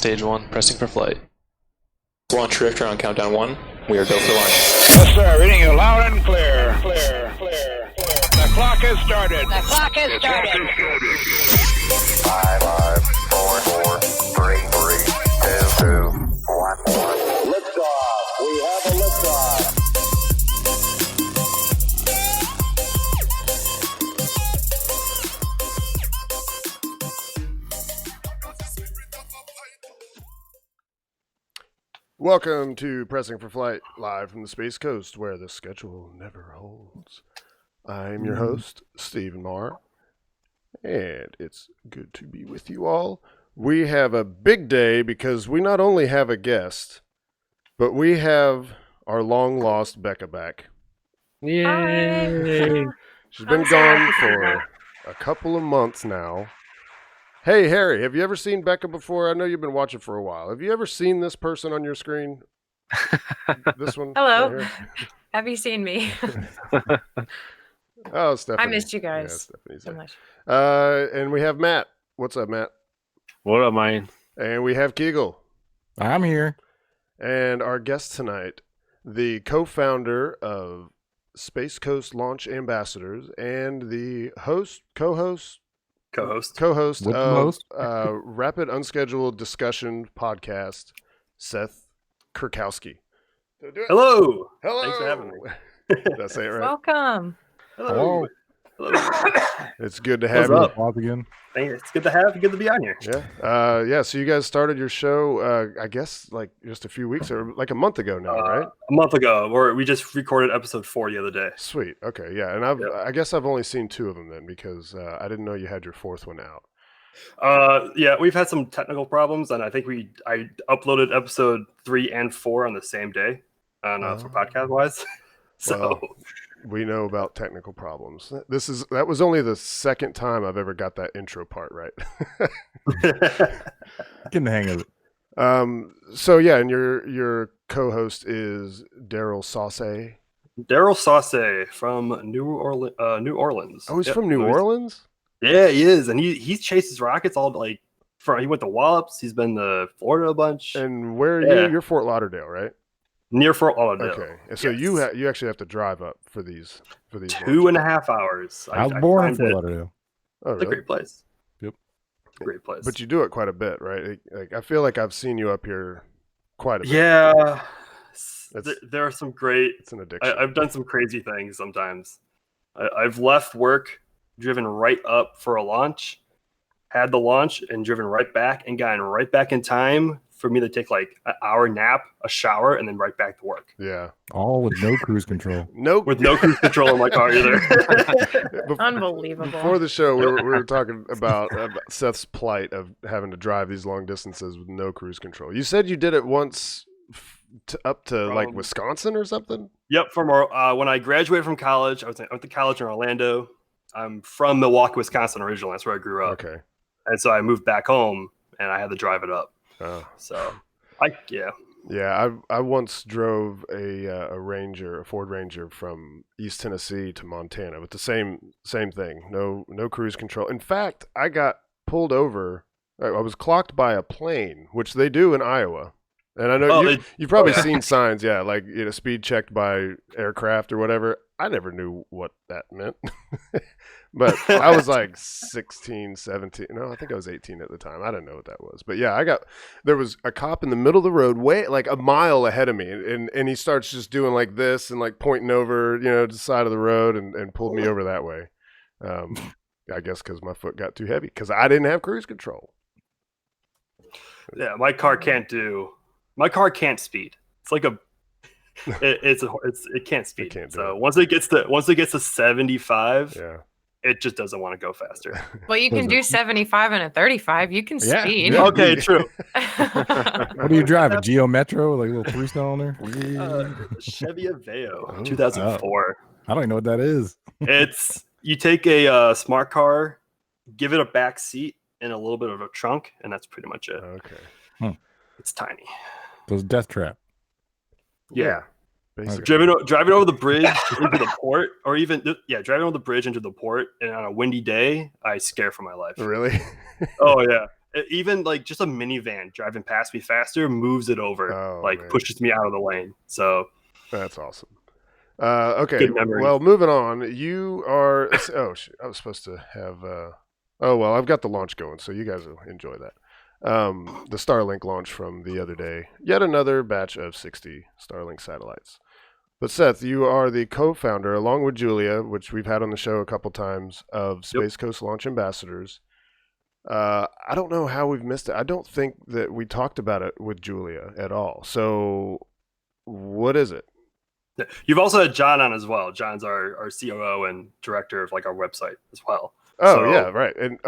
Stage 1, pressing for flight. Launch reactor on countdown 1. We are go for launch. Yes, sir. Reading you loud and clear. Clear. The clock has started. The clock has started. 5, 4, 3, 2, 1. Liftoff. We have a liftoff. Welcome to Pressing for Flight, live from the Space Coast, where the schedule never holds. I'm your host, Stephen Marr, and it's good to be with you all. We have a big day because we not only have a guest, but we have our long-lost Bekah back. Yay! She's been gone for a couple of months now. Hey, Harry, have you ever seen Bekah before? I know you've been watching for a while. Have you ever seen this person on your screen? This one? Hello. Right here? Have you seen me? Oh, Stephanie. I missed you guys Yeah, Stephanie's so there. much. And we have Matt. What's up, Matt? What up, man? And we have Kegel. I'm here. And our guest tonight, the co-founder of Space Coast Launch Ambassadors and the co-host Co-host. of What's the most? Rapid Unscheduled Discussion podcast, Seth Kurkowski. Hello. Hello. Thanks for having me. Did I say it right? Welcome. Hello. It's good to have What's you. up? Pause again. It's good to be on here. Yeah. So you guys started your show, I guess, like just a few weeks or like a month ago now, right? A month ago, we just recorded episode 4 the other day. Sweet. Okay. Yeah. And I guess I've only seen 2 of them then because I didn't know you had your 4th one out. Yeah, we've had some technical problems, and I think I uploaded episode 3 and 4 on the same day, for podcast wise. So. Well, we know about technical problems. That was only the second time I've ever got that intro part right. Getting the hang of it. So yeah, and your co-host is Daryl Sauce. Daryl Sauce from New Orleans. Oh, he's from New Orleans? Yeah, he is, and he chases rockets all he went to Wallops. He's been to Florida a bunch. And where are you? You're Fort Lauderdale, right? Near Fort Lauderdale. Okay, so yes. you actually have to drive up for these 2.5 hours. I was born in Fort Lauderdale. Oh, It's a really? great place. Yep. It's a great place. But you do it quite a bit, right? Like I feel like I've seen you up here quite a bit. Yeah, It's- there are some great. It's an addiction. I've done some crazy things sometimes. I've left work, driven right up for a launch, had the launch, and driven right back and gotten right back in time for me to take like an hour nap, a shower, and then right back to work. Yeah. All with no cruise control. Nope. With no cruise control in my car either. Unbelievable. Before the show, we were talking about Seth's plight of having to drive these long distances with no cruise control. You said you did it once up to like Wisconsin or something? Yep. When I graduated from college, I went to college in Orlando. I'm from Milwaukee, Wisconsin originally. That's where I grew up. Okay. And so I moved back home, and I had to drive it up. Oh. So, Yeah, I once drove a Ford Ranger from East Tennessee to Montana with the same thing. No cruise control. In fact, I got pulled over. I was clocked by a plane, which they do in Iowa. And I know you've probably seen signs, like speed checked by aircraft or whatever. I never knew what that meant. But I was like 16, 17. No, I think I was 18 at the time. I didn't know what that was. But yeah, there was a cop in the middle of the road, way like a mile ahead of me. And he starts just doing like this and like pointing over, to the side of the road and pulled me over that way. I guess because my foot got too heavy because I didn't have cruise control. Yeah, my car can't speed. It's like it can't speed. Once it gets to 75, it just doesn't want to go faster. Well, you can do 75 and a 35. You can speed. Yeah. Okay, true. What do you drive? A Geo Metro, like a little 3-star on there? Chevy Aveo, 2004. I don't even know what that is. It's you take a smart car, give it a back seat and a little bit of a trunk, and that's pretty much it. Okay. It's tiny. So it's Death Trap. Yeah. Basically. Driving over the bridge into the port, or even driving over the bridge into the port, and on a windy day, I scare for my life. Really? Oh yeah, Even like just a minivan driving past me faster moves it over, Oh, like man. pushes me out of the lane. So That's awesome. Okay, Good memories. well, moving on. You are. I was supposed to have. Oh well, I've got the launch going, so you guys will enjoy that. The Starlink launch from the other day. Yet another batch of 60 Starlink satellites. But Seth, you are the co-founder, along with Julia, which we've had on the show a couple times, of Space Coast Launch Ambassadors. I don't know how we've missed it. I don't think that we talked about it with Julia at all. So, what is it? you've also had John on as well. John's our COO and director of like our website as well. Oh So- yeah, right. And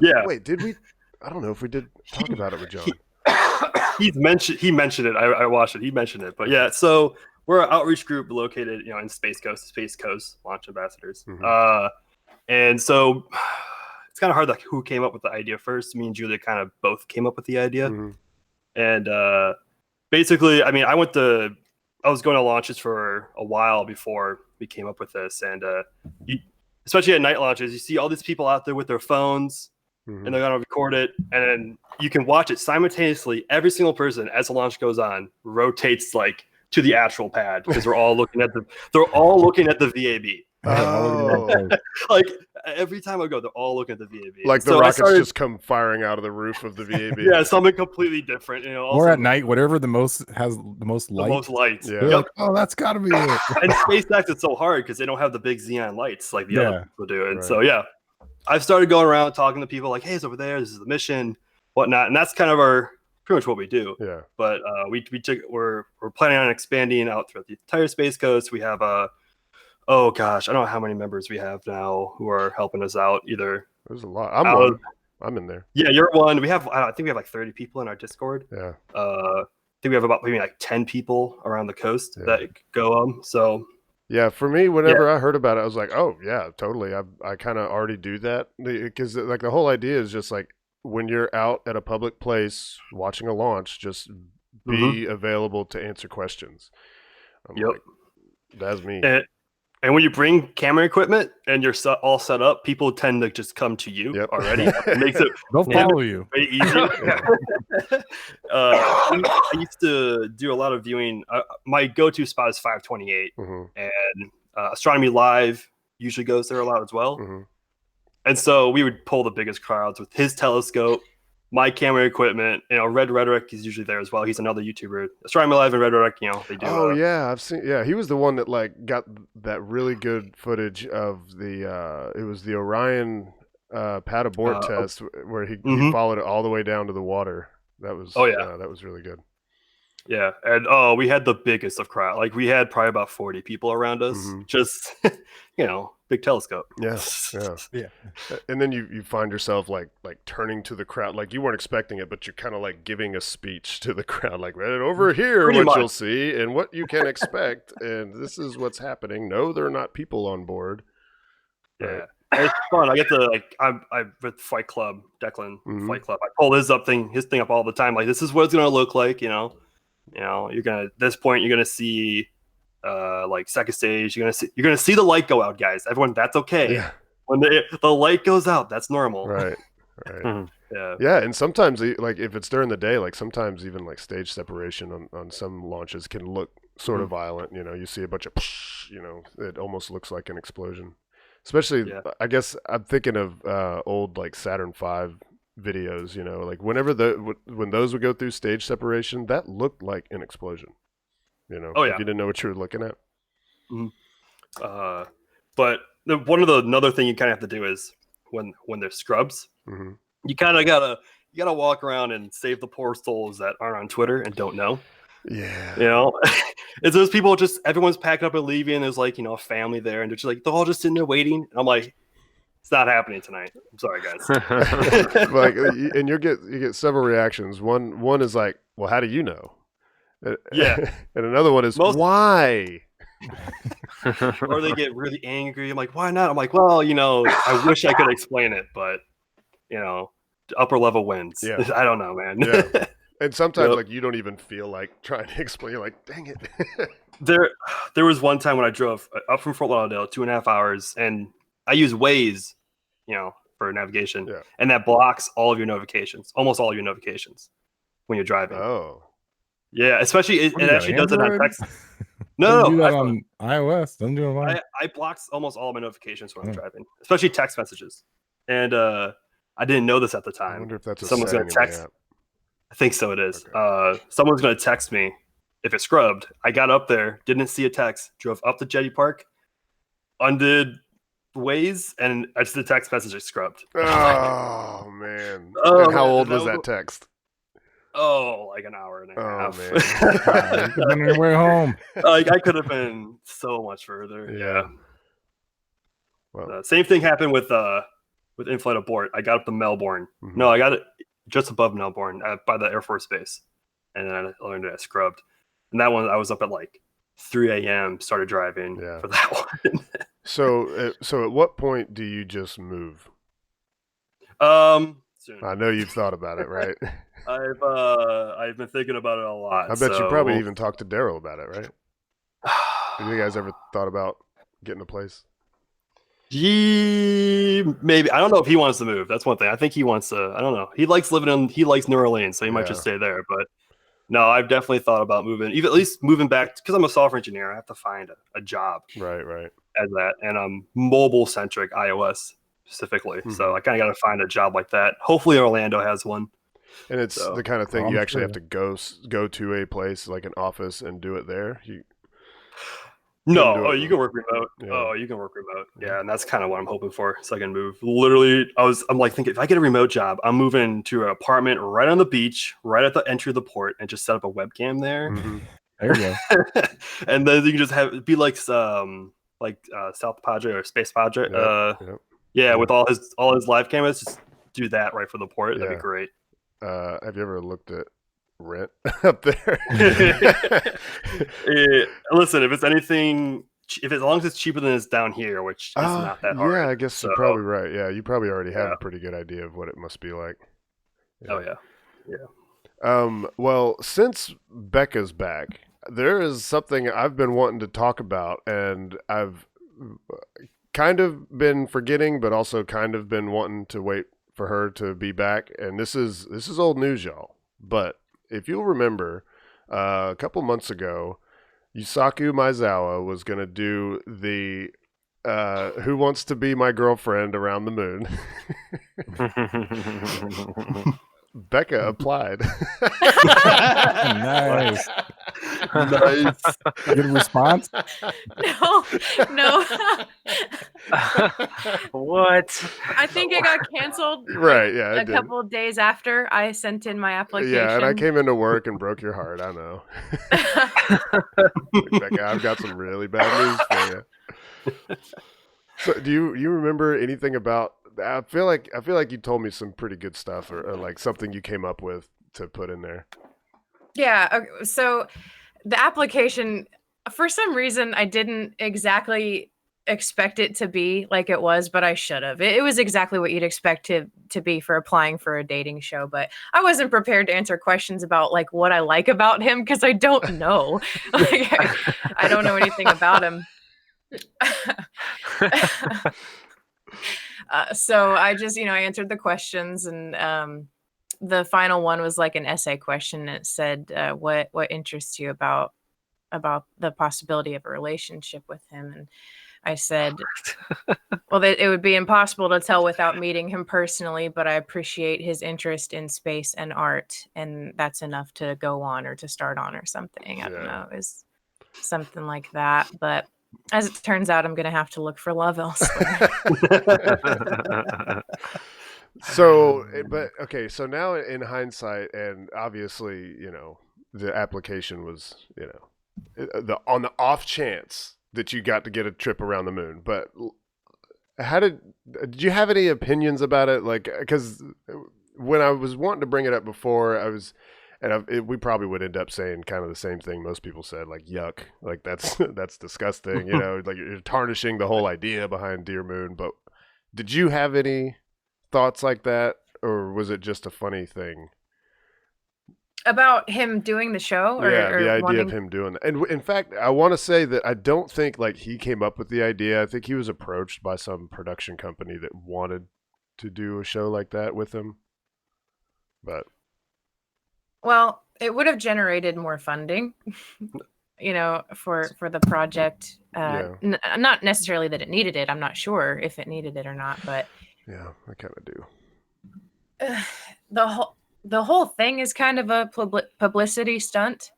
Yeah. wait, did we? I don't know if we did talk about it with John. He mentioned it. I watched it. He mentioned it. But yeah, so we're an outreach group located, in Space Coast Launch Ambassadors. Mhm. And so it's kind of hard, like who came up with the idea first. Me and Julia kind of both came up with the idea. Mhm. And basically, I mean, I was going to launches for a while before we came up with this. And especially at night launches, you see all these people out there with their phones, Mhm. and they're gonna record it, and then you can watch it simultaneously. Every single person, as the launch goes on, rotates like to the actual pad because they're all looking at the VAB. Oh, Like every time I go, they're all looking at the VAB. like the So I rockets started- just come firing out of the roof of the VAB. yeah, something completely different. Or at night, whatever the most has the most the light. most lights. Yeah. They're Yep. like, oh, that's got to be it. And SpaceX is so hard because they don't have the big xenon lights like the other people do. And so yeah, I've started going around talking to people like, hey, it's over there. This is the mission, whatnot, and that's kind of pretty much what we do. Yeah. But we're planning on expanding out throughout the entire Space Coast. We have oh gosh, I don't know how many members we have now who are helping us out. Either There's a lot. I'm in there. yeah, you're one. We have I think we have like 30 people in our Discord. Yeah. I think we have about maybe like 10 people around the coast Yeah. that go. So Yeah, for me, whenever I heard about it, I was like, "Oh, yeah, totally." I kind of already do that because, like, the whole idea is just like when you're out at a public place watching a launch, just be available to answer questions. I'm Yep. like, that's me. And when you bring camera equipment and you're all set up, people tend to just come to you Yep. already. It makes it They'll follow you. very easy. I used to do a lot of viewing. My go-to spot is 528, Mhm, and Astronomy Live usually goes there a lot as well. mhm. And so we would pull the biggest crowds with his telescope, my camera equipment. Red Rhetoric is usually there as well. He's another YouTuber. Astronomy Live and Red Rhetoric, they do. Oh yeah, I've seen. Yeah, he was the one that like got that really good footage of the. It was the Orion pad abort test where he followed it all the way down to the water. That was. Oh, yeah. That was really good. Yeah, and we had the biggest of crowd. Like we had probably about 40 people around us. Mhm. Just big telescope. Yeah, yeah. And then you find yourself like turning to the crowd, like you weren't expecting it, but you're kind of like giving a speech to the crowd, like right over here, Pretty what much. you'll see and what you can expect, and this is what's happening. No, there are not people on board. Yeah, Right. and it's fun. I get to I'm with Flight Club, Declan Mhm. Flight Club. I pull his thing up all the time. Like this is what it's gonna look like. You're gonna at this point you're gonna see like second stage. You're gonna see the light go out, guys. Everyone, that's okay. Yeah, When the light goes out, that's normal. right. Yeah. Yeah, and sometimes like if it's during the day, like sometimes even like stage separation on some launches can look sort of violent. You see a bunch of, it almost looks like an explosion. Especially, I guess I'm thinking of old like Saturn V videos. Like whenever when those would go through stage separation, that looked like an explosion. Oh, yeah. If you didn't know what you were looking at. But another thing you kind of have to do is when there's scrubs, Hmm. you kind of gotta walk around and save the poor souls that aren't on Twitter and don't know. Yeah. It's those people everyone's packing up and leaving. There's like a family there, and they're just like they're all just sitting there waiting. And I'm like, it's not happening tonight. I'm sorry, guys. Like, and you get several reactions. One is like, well, how do you know? Yeah. And another one is, why? Or they get really angry. I'm like, why not? I'm like, well, I wish I could explain it, but upper level wins. Yeah. I don't know, man. Yeah. And sometimes Yep. like you don't even feel like trying to explain. You're like, dang it. There was one time when I drove up from Fort Lauderdale 2.5 hours, and I use Waze, for navigation, Yeah. and that blocks all of your notifications, almost all of your notifications when you're driving. Oh. Yeah, especially it What do you got, actually does it on Android? text. Doesn't No, do no, that iPhone. on iOS. Doesn't do it on. I blocks almost all of my notifications when I'm Oh. driving, especially text messages. And I didn't know this at the I time. wonder if that's a Someone's setting gonna in the text. app. I think so. It is. Okay. Someone's gonna text me if it's scrubbed. I got up there, didn't see a text, drove up to Jetty Park, undid Waze, and I just the text message is scrubbed. Oh man. Oh, And how man, old that was was- that text? Oh, like an hour and a Oh, half. man. You've been on your way home. Like I could have been so much further. Yeah. Yeah. Well, Same thing happened with in-flight abort. I got up to Melbourne. Mhm. No, I got it just above Melbourne by the Air Force Base, and then I learned it. I scrubbed, and that one I was up at like 3 a.m. Started driving Yeah. for that one. so at what point do you just move? Soon. I know you've thought about it, right? I've been thinking about it a lot. I bet you so probably we'll- even talked to Daryl about it, right? Have you guys ever thought about getting a place? Maybe I don't know if he wants to move. That's one thing. I think he wants to. I don't know. He likes He likes New Orleans, so he might Yeah. just stay there. But no, I've definitely thought about moving. Even at least moving back because I'm a software engineer. I have to find a job Right. as that, and I'm mobile centric iOS specifically. So I kind of got to find a job like that. Hopefully, Orlando has one. And it's So- the kind of thing Oh, you I'm actually sure. have to go to a place like an office and do it there. No, do it you can work remote. Yeah. Oh, you can work remote. Yeah, and that's kind of what I'm hoping for. So I can move. Literally, I'm like thinking if I get a remote job, I'm moving to an apartment right on the beach, right at the entry of the port, and just set up a webcam there. Mhm. There you go. And then you can just have it be like South Padre or Space Padre. Yep. Yeah, with all his live cameras, just do that right for the port. That'd Yeah. be great. Have you ever looked at rent up there? Listen, if it's anything, as long as it's cheaper than it's down here, which is not that hard. Yeah, I guess So- you're probably right. Yeah, you probably already have Yeah. a pretty good idea of what it must be like. Oh yeah. Well, since Bekah's back, there is something I've been wanting to talk about, and I've kind of been forgetting, but also kind of been wanting to wait for her to be back. And this is old news, y'all. But if you'll remember, a couple months ago, Yusaku Maezawa was going to do the Who Wants to Be My Girlfriend Around the Moon. Bekah applied. Nice. Nice. Good response. No. What? I think it got canceled Right, yeah, it a did. couple of days after I sent in my application. Yeah, and I came into work and broke your heart. I know. Bekah, I've got some really bad news for you. So, do you remember anything about? I feel like you told me some pretty good stuff, or like something you came up with to put in there. Yeah. Okay, so the application, for some reason, I didn't exactly expect it to be like it was, but I should have. It was exactly what you'd expect to be for applying for a dating show, but I wasn't prepared to answer questions about like what I like about him because I don't know. Like, I don't know anything about him. So I just, I answered the questions, and the final one was like an essay question. It said, "What interests you about the possibility of a relationship with him?" And I said, "Well, it would be impossible to tell without meeting him personally, but I appreciate his interest in space and art, and that's enough to go on or to start on or something." I don't know. It was something like that, but. As it turns out, I'm going to have to look for love elsewhere. So, but okay. So now, in hindsight, and obviously, the application was, on the off chance that you got to get a trip around the moon. But how did you have any opinions about it? Like, because when I was wanting to bring it up before, we probably would end up saying kind of the same thing most people said, like yuck, like that's disgusting, like you're tarnishing the whole idea behind Dear Moon. But did you have any thoughts like that, or was it just a funny thing? About him doing the show? Or The idea wanting... of him doing that. And in fact, I want to say that I don't think like he came up with the idea. I think he was approached by some production company that wanted to do a show like that with him. But Well, it would have generated more funding, for the project. Yeah. Not necessarily that it needed it. I'm not sure if it needed it or not, but yeah, I kind of do. the whole thing is kind of a publicity stunt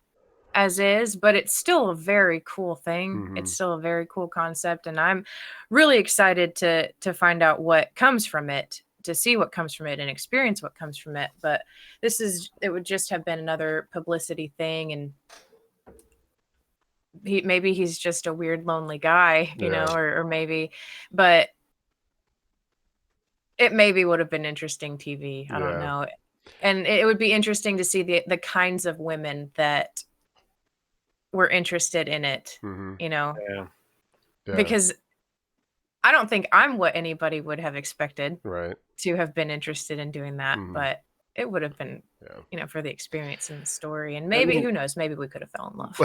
as is, but it's still a very cool thing. Mhm. It's still a very cool concept, and I'm really excited to find out what comes from it, to see what comes from it and experience what comes from it. But it would just have been another publicity thing, and maybe he's just a weird lonely guy, Yeah. or maybe, but it maybe would have been interesting TV. I don't Yeah. know. And it would be interesting to see the kinds of women that were interested in it, Mhm. Yeah. Yeah. because I don't think I'm what anybody would have expected Right. to have been interested in doing that, Mhm. but it would have been, Yeah. for the experience and the story. And maybe, mean- who knows, maybe we could have fell in love.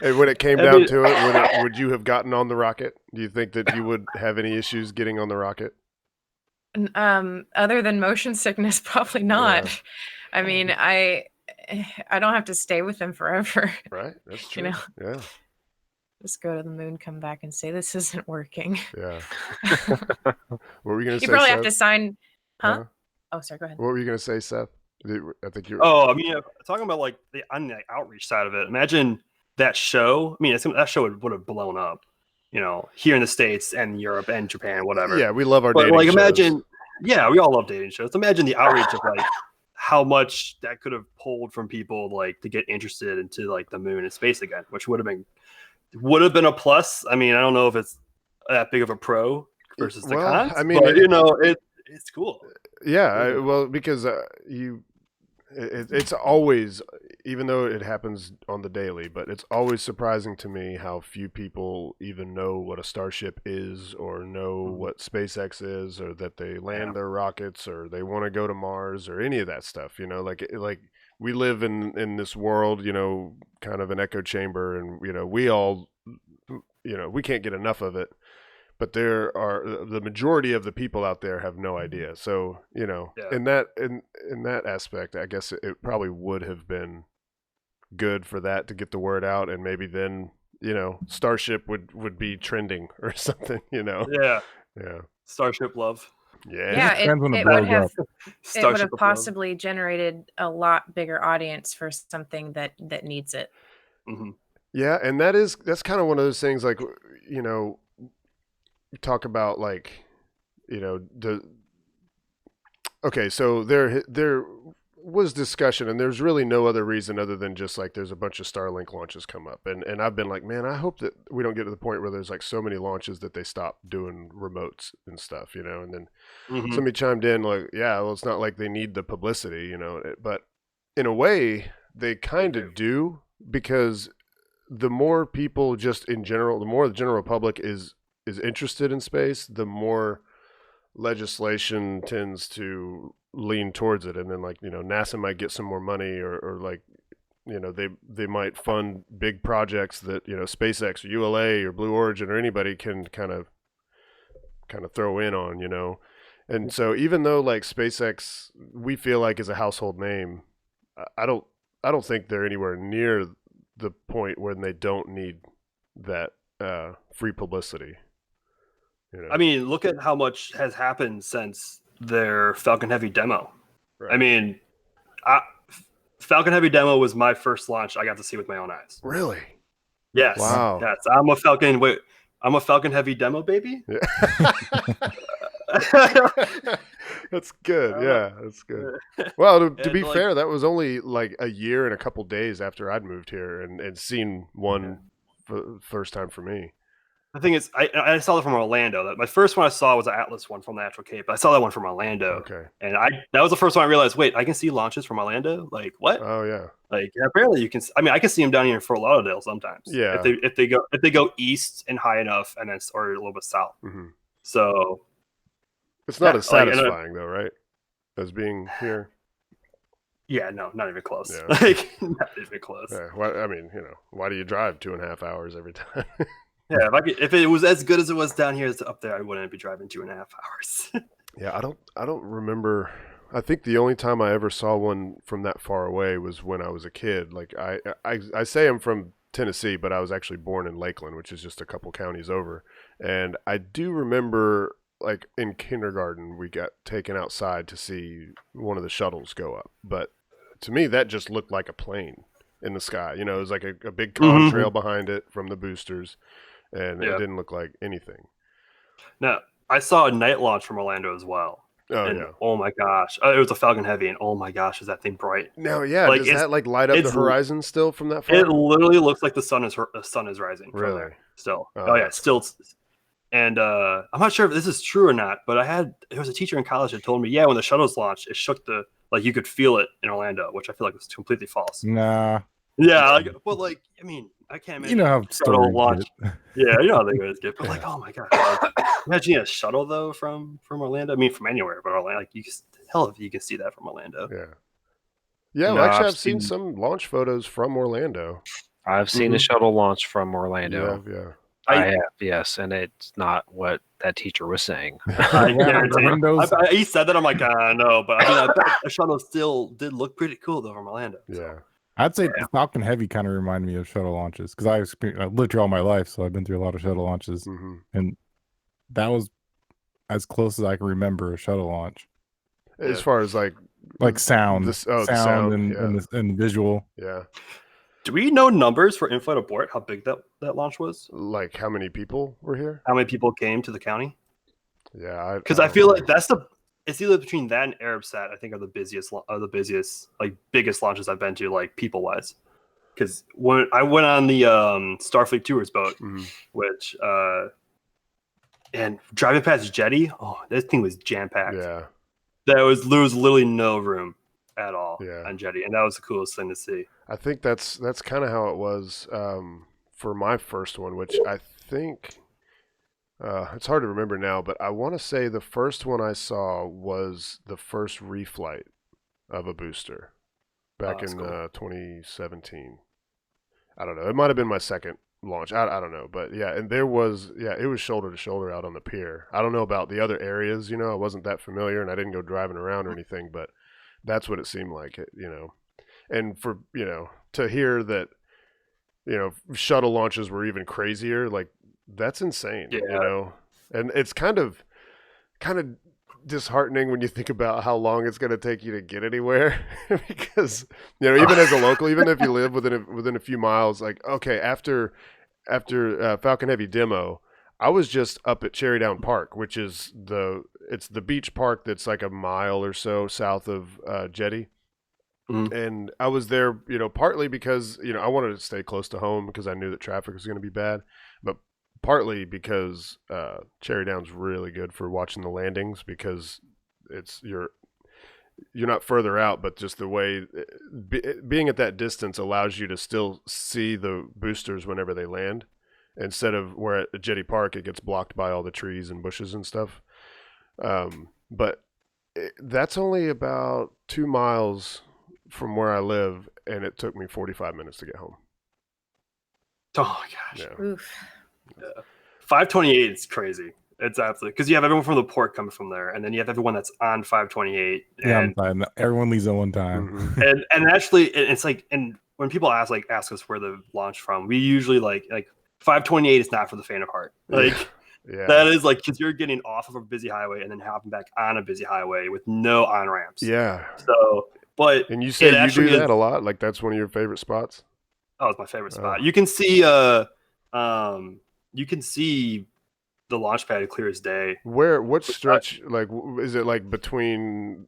And when it came I down mean- to it, would you have gotten on the rocket? Do you think that you would have any issues getting on the rocket? Other than motion sickness, probably not. I mean, I don't have to stay with them forever. Right. That's true. know. Yeah. Just go to the moon, come back, and say this isn't working. Yeah. What were you gonna say? You probably have Seth? to sign, huh? Huh? Oh, sorry, go ahead. What were you gonna say, Seth? I think you. Oh, I mean, talking about like on the outreach side of it. Imagine that show. I mean, that show would have blown up, here in the States and Europe and Japan, whatever. Yeah, we love our But dating like, shows. imagine, yeah, we all love dating shows. Imagine the outreach of like how much that could have pulled from people like to get interested into like the moon and space again, which would have been a plus. I mean, I don't know if it's that big of a pro versus the Well, cons. I mean, but, it's cool. Yeah, well, because it's always, even though it happens on the daily, but it's always surprising to me how few people even know what a Starship is, or know what SpaceX is, or that they land their rockets, or they want to go to Mars, or any of that stuff. Like we live in this world, kind of an echo chamber, and we all, we can't get enough of it. But the majority of the people out there have no idea. So, in that aspect, I guess it probably would have been good for that to get the word out, and maybe then, Starship would be trending or something, Yeah. Yeah. Starship love. Yeah. Yeah, Depends when the it blows would have up. Starship of love. possibly generated a lot bigger audience for something that needs it. Mhm. Yeah, and that's kind of one of those things, like, talk about, like, okay, so there was discussion, and there's really no other reason other than just like there's a bunch of Starlink launches come up, and I've been like, man, I hope that we don't get to the point where there's like so many launches that they stop doing remotes and stuff, and then Mhm. somebody chimed in like, yeah, well, it's not like they need the publicity, but in a way they kind of do, because the more people just in general, the more the general public is interested in space, the more legislation tends to lean towards it. And then, like, NASA might get some more money, or like, they might fund big projects that, SpaceX or ULA or Blue Origin or anybody can kind of throw in on, And so even though like SpaceX, we feel like is a household name, I don't think they're anywhere near the point where they don't need that free publicity. I mean, look at how much has happened since their Falcon Heavy demo. Right. I mean, Falcon Heavy demo was my first launch I got to see with my own eyes. Really? Yes. Wow. Yes. I'm a Falcon Heavy demo baby. Yeah. That's good. Yeah, that's good. Well, to be fair, that was only like a year and a couple days after I'd moved here and seen one for the first time for me. The thing is, I saw it from Orlando. My first one I saw was an Atlas one from the Natural Cape. I saw that one from Orlando. Okay. And that was the first one I realized, wait, I can see launches from Orlando? Like, what? Oh yeah. Like, apparently you can. I mean, I can see them down here in Fort Lauderdale sometimes. Yeah. If they go east and high enough, and then or a little bit south. Mm-hmm. So it's not Yeah, as like, satisfying though, right? As being here. yeah, no, not even close. Yeah. Like, not even close. Yeah. Why do you drive 2.5 hours every time? Yeah, if it was as good as it was down here as up there, I wouldn't be driving 2.5 hours. Yeah, I don't remember. I think the only time I ever saw one from that far away was when I was a kid. Like I say I'm from Tennessee, but I was actually born in Lakeland, which is just a couple counties over. And I do remember, like in kindergarten, we got taken outside to see one of the shuttles go up. But to me, that just looked like a plane in the sky. You know, it was like a big contrail behind it from the boosters, and it didn't look like anything. Now, I saw a night launch from Orlando as well. Oh, and, yeah. oh my gosh. It was a Falcon Heavy, and oh my gosh, is that thing bright. No, yeah. Like, does that like light up the horizon still from that far? It literally looks like the sun is rising Really? from there still. Oh, yeah, still. And I'm not sure if this is true or not, but there was a teacher in college that told me, yeah, when the shuttles launched, it shook you could feel it in Orlando, which I feel like was completely false. Nah. Yeah, but I mean, I can't imagine. You know how shuttle launch. get. Yeah, you know how they guys get. But like, oh my god, imagine a shuttle though from Orlando. I mean, from anywhere, but Orlando, like hell if you can see that from Orlando. Yeah. Yeah, well, actually, I've seen some launch photos from Orlando. I've seen a shuttle launch from Orlando. Yeah. I have, yes, and it's not what that teacher was saying. I guarantee. He said that. I'm like, no, but I mean, I bet a shuttle still did look pretty cool though from Orlando. Yeah. So. I'd say the Falcon Heavy kind of remind me of shuttle launches because I lived here all my life, so I've been through a lot of shuttle launches, and that was as close as I can remember a shuttle launch. As far as like sound, sound and visual. Yeah. Do we know numbers for in-flight abort? How big that launch was? Like how many people were here? How many people came to the county? Yeah, because I feel like it's either between that and Arabsat. I think are the busiest, like biggest launches I've been to, like people wise. Because when I went on the Starfleet Tours boat, which and driving past Jetty, this thing was jam packed. Yeah, there was literally no room at all on Jetty, and that was the coolest thing to see. I think that's kind of how it was for my first one, which I think it's hard to remember now, but I want to say the first one I saw was the first reflight of a booster back in 2017. I don't know. It might have been my second launch. I don't know, but yeah, and it was shoulder to shoulder out on the pier. I don't know about the other areas, I wasn't that familiar, and I didn't go driving around or anything, but that's what it seemed like, And for, to hear that, shuttle launches were even crazier, like that's insane, And it's kind of disheartening when you think about how long it's going to take you to get anywhere because, even as a local, even if you live within a few miles, like, okay, after Falcon Heavy demo, I was just up at Cherry Down Park, which is it's the beach park that's like a mile or so south of Jetty. And I was there, partly because, I wanted to stay close to home because I knew that traffic was going to be bad, but partly because Cherry Down's really good for watching the landings because you're not further out, but just the way being at that distance allows you to still see the boosters whenever they land. Instead of where at Jetty Park, it gets blocked by all the trees and bushes and stuff. But that's only about 2 miles from where I live, and it took me 45 minutes to get home. Oh my gosh. Yeah. Oof. Yeah. 528 is crazy. It's absolutely because you have everyone from the port coming from there, and then you have everyone that's on 528. Yeah, everyone leaves at one time. And actually, it's like, and when people ask us where the launch from, we usually like 528 is not for the faint of heart. Like that is like because you're getting off of a busy highway and then hopping back on a busy highway with no on ramps. Yeah. So, and you say you do that a lot. Like that's one of your favorite spots. Oh, it's my favorite spot. You can see the launch pad clear as day. What stretch, like, is it like between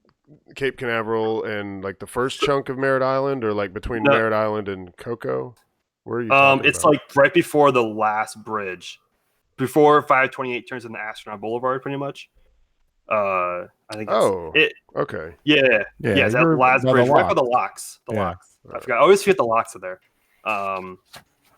Cape Canaveral and like the first chunk of Merritt Island, or like between Merritt Island and Cocoa? Where are you talking it's about? like right before the last bridge, before 528 turns into Astronaut Boulevard, pretty much. I think okay. Yeah, it's that last bridge right by the locks. Locks. I forgot. I always forget the locks are there.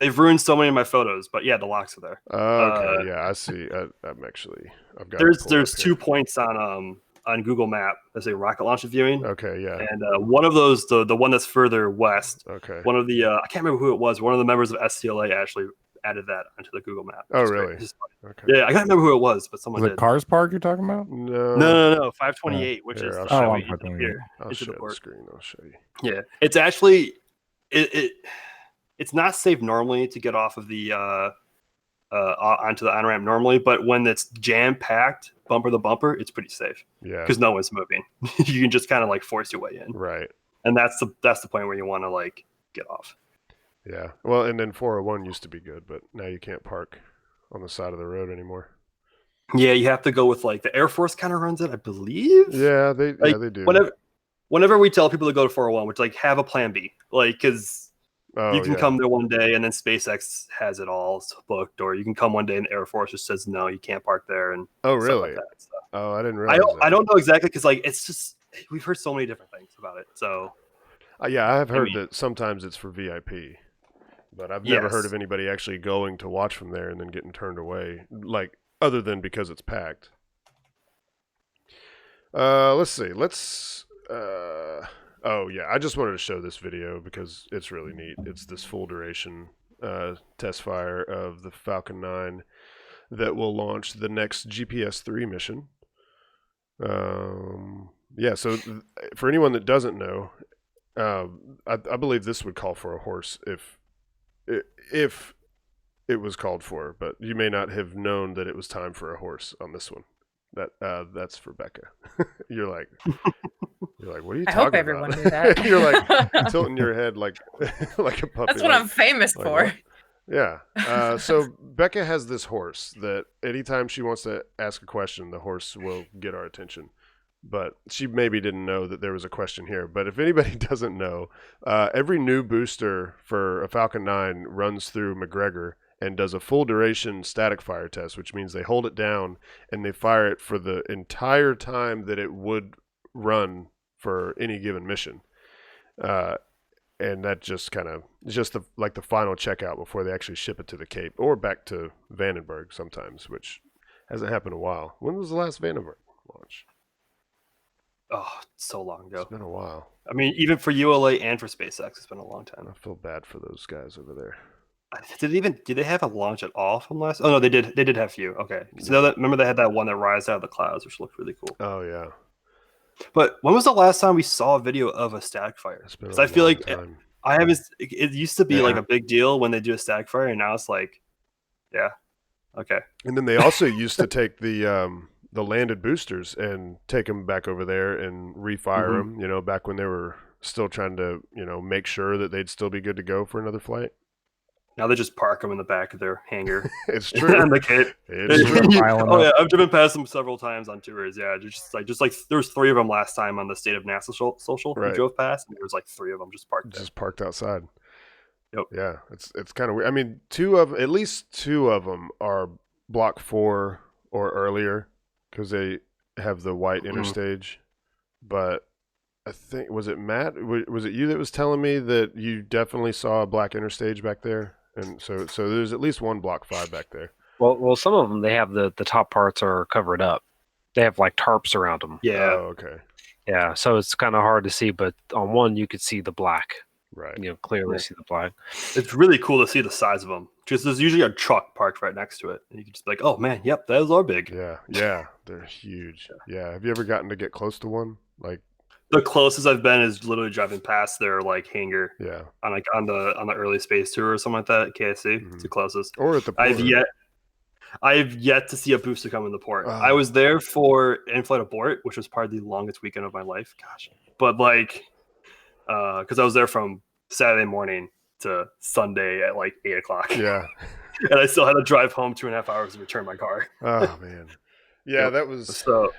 They've ruined so many of my photos, but yeah, the locks are there. Okay, yeah, I see. I've got. There's 2 points on Google Map that say rocket launch viewing. Okay, yeah. And one of those, the one that's further west. Okay. One of the I can't remember who it was. One of the members of SCLA actually added that onto the Google map. Oh, which is great. really? It's just funny. Okay. Yeah, I can't remember who it was, but someone Was it did. Cars Park you're talking about? No, 528, which Here, is I'll the show highway you. east of 528. here I'll into share the the port. screen. I'll show you. Yeah, it's actually it's not safe normally to get off of the onto the on ramp normally, but when it's jam packed bumper to bumper, it's pretty safe Yeah. because no one's moving. You can just kind of like force your way in, Right. and that's the point where you want to like get off. Yeah. Well, and then 401 used to be good, but now you can't park on the side of the road anymore. Yeah, you have to go with like the Air Force kind of runs it, I believe. Yeah, they do. Whenever we tell people to go to 401, which like have a plan B, like because you can come there one day and then SpaceX has it all booked, or you can come one day and the Air Force just says no, you can't park there. And Oh, stuff really? like that, so. Oh, I didn't realize that. I don't know exactly because like it's just we've heard so many different things about it. So Yeah, I have heard that sometimes it's for VIP, but I've never heard of anybody actually going to watch from there and then getting turned away, like other than because it's packed. Let's see. Oh yeah, I just wanted to show this video because it's really neat. It's this full duration test fire of the Falcon 9 that will launch the next GPS-3 mission. Yeah, so for anyone that doesn't know, I believe this would call for a horse if it was called for, but you may not have known that it was time for a horse on this one. That's for Bekah. You're like, what are you talking about? I hope everyone knew that. You're like tilting your head like like a puppy. That's what I'm famous for. What? Yeah. So Bekah has this horse that anytime she wants to ask a question, the horse will get our attention. But she maybe didn't know that there was a question here. But if anybody doesn't know, every new booster for a Falcon 9 runs through McGregor and does a full duration static fire test, which means they hold it down and they fire it for the entire time that it would run for any given mission. And that just kind of just the final checkout before they actually ship it to the Cape or back to Vandenberg sometimes, which hasn't happened in a while. When was the last Vandenberg launch? Oh, so long ago. It's been a while. I mean, even for ULA and for SpaceX, it's been a long time. I feel bad for those guys over there. Did they have a launch at all from last? Oh no, they did. They did have a few. Okay, so remember they had that one that rised out of the clouds, which looked really cool. Oh yeah. But when was the last time we saw a video of a static fire? Because I feel like time. I haven't. It used to be like a big deal when they do a static fire, and now it's like, yeah, okay. And then they also used to take the landed boosters and take them back over there and refire them. You know, back when they were still trying to make sure that they'd still be good to go for another flight. Now they just park them in the back of their hangar. It's true. And the Cape. It's true. Oh yeah, I've driven past them several times on tours. Yeah, just like there was 3 of them last time on the State of NASA social. Right. We drove past, and there was like 3 of them just parked. Just parked outside. Yep. Yeah, it's kind of weird. I mean, at least two of them are Block 4 or earlier because they have the white interstage. But I think was it Matt? Was it you that was telling me that you definitely saw a black interstage back there? And so there's at least one Block 5 back there. Well, some of them they have the top parts are covered up. They have like tarps around them. Yeah. Oh, okay. Yeah, so it's kind of hard to see, but on one you could see the black. Right. Clearly see the black. It's really cool to see the size of them. Because there's usually a truck parked right next to it, and you can just be like, "Oh man, yep, those are big." Yeah, they're huge. Yeah. Have you ever gotten to get close to one? Like the closest I've been is literally driving past their like hangar. Yeah. On the early space tour or something like that at KSC. It's the closest. Or at the port. I've yet to see a booster come in the port. Oh. I was there for in-flight abort, which was probably the longest weekend of my life. Gosh, but like, because I was there from Saturday morning to Sunday at like 8:00. Yeah. And I still had to drive home 2.5 hours to return my car. Oh man. Yeah, that was so.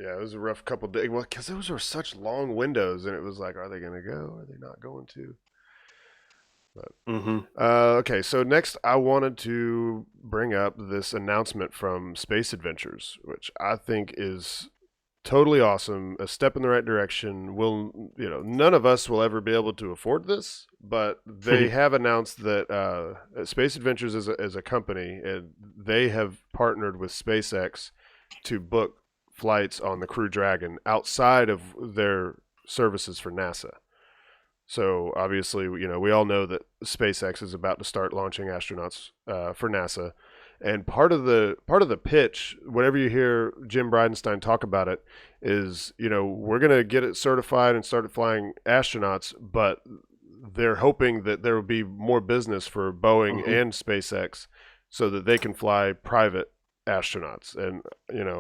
Yeah, it was a rough couple of days. Well, because those were such long windows, and it was like, are they going to go? Are they not going to? But okay, so next I wanted to bring up this announcement from Space Adventures, which I think is totally awesome, a step in the right direction. None of us will ever be able to afford this, but they have announced that Space Adventures is a company, and they have partnered with SpaceX to book flights on the Crew Dragon outside of their services for NASA. So obviously, we all know that SpaceX is about to start launching astronauts for NASA, and part of the pitch, whenever you hear Jim Bridenstine talk about it, is we're gonna get it certified and start flying astronauts, but they're hoping that there will be more business for Boeing and SpaceX so that they can fly private astronauts. And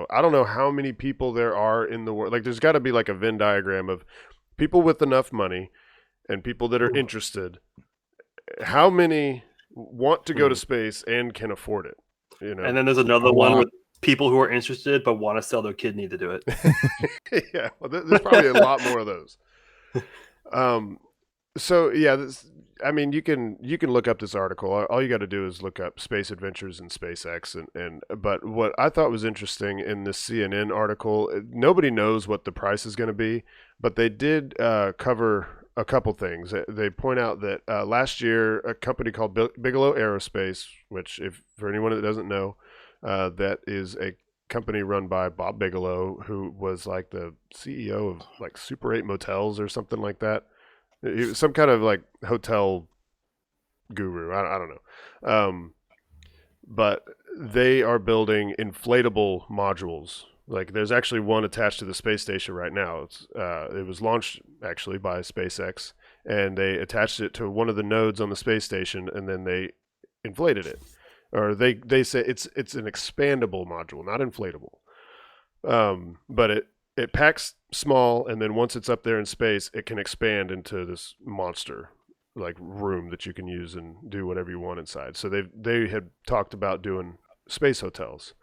I don't know how many people there are in the world. Like, there's got to be like a Venn diagram of people with enough money and people that are interested. How many want to go to space and can afford it? And then there's another one with people who are interested but want to sell their kidney to do it. Yeah, well, there's probably a lot more of those. So yeah, you can look up this article. All you got to do is look up space adventures and SpaceX, but what I thought was interesting in this CNN article, nobody knows what the price is going to be, but they did cover a couple things. They point out that last year a company called Bigelow Aerospace, which, if for anyone that doesn't know, that is a company run by Bob Bigelow, who was like the CEO of like Super 8 Motels or something like that. He was some kind of like hotel guru. I don't know. But they are building inflatable modules. Like, there's actually one attached to the space station right now. It was launched actually by SpaceX, and they attached it to one of the nodes on the space station, and then they inflated it. Or they say it's an expandable module, not inflatable. But it packs small, and then once it's up there in space, it can expand into this monster like room that you can use and do whatever you want inside. So they had talked about doing space hotels.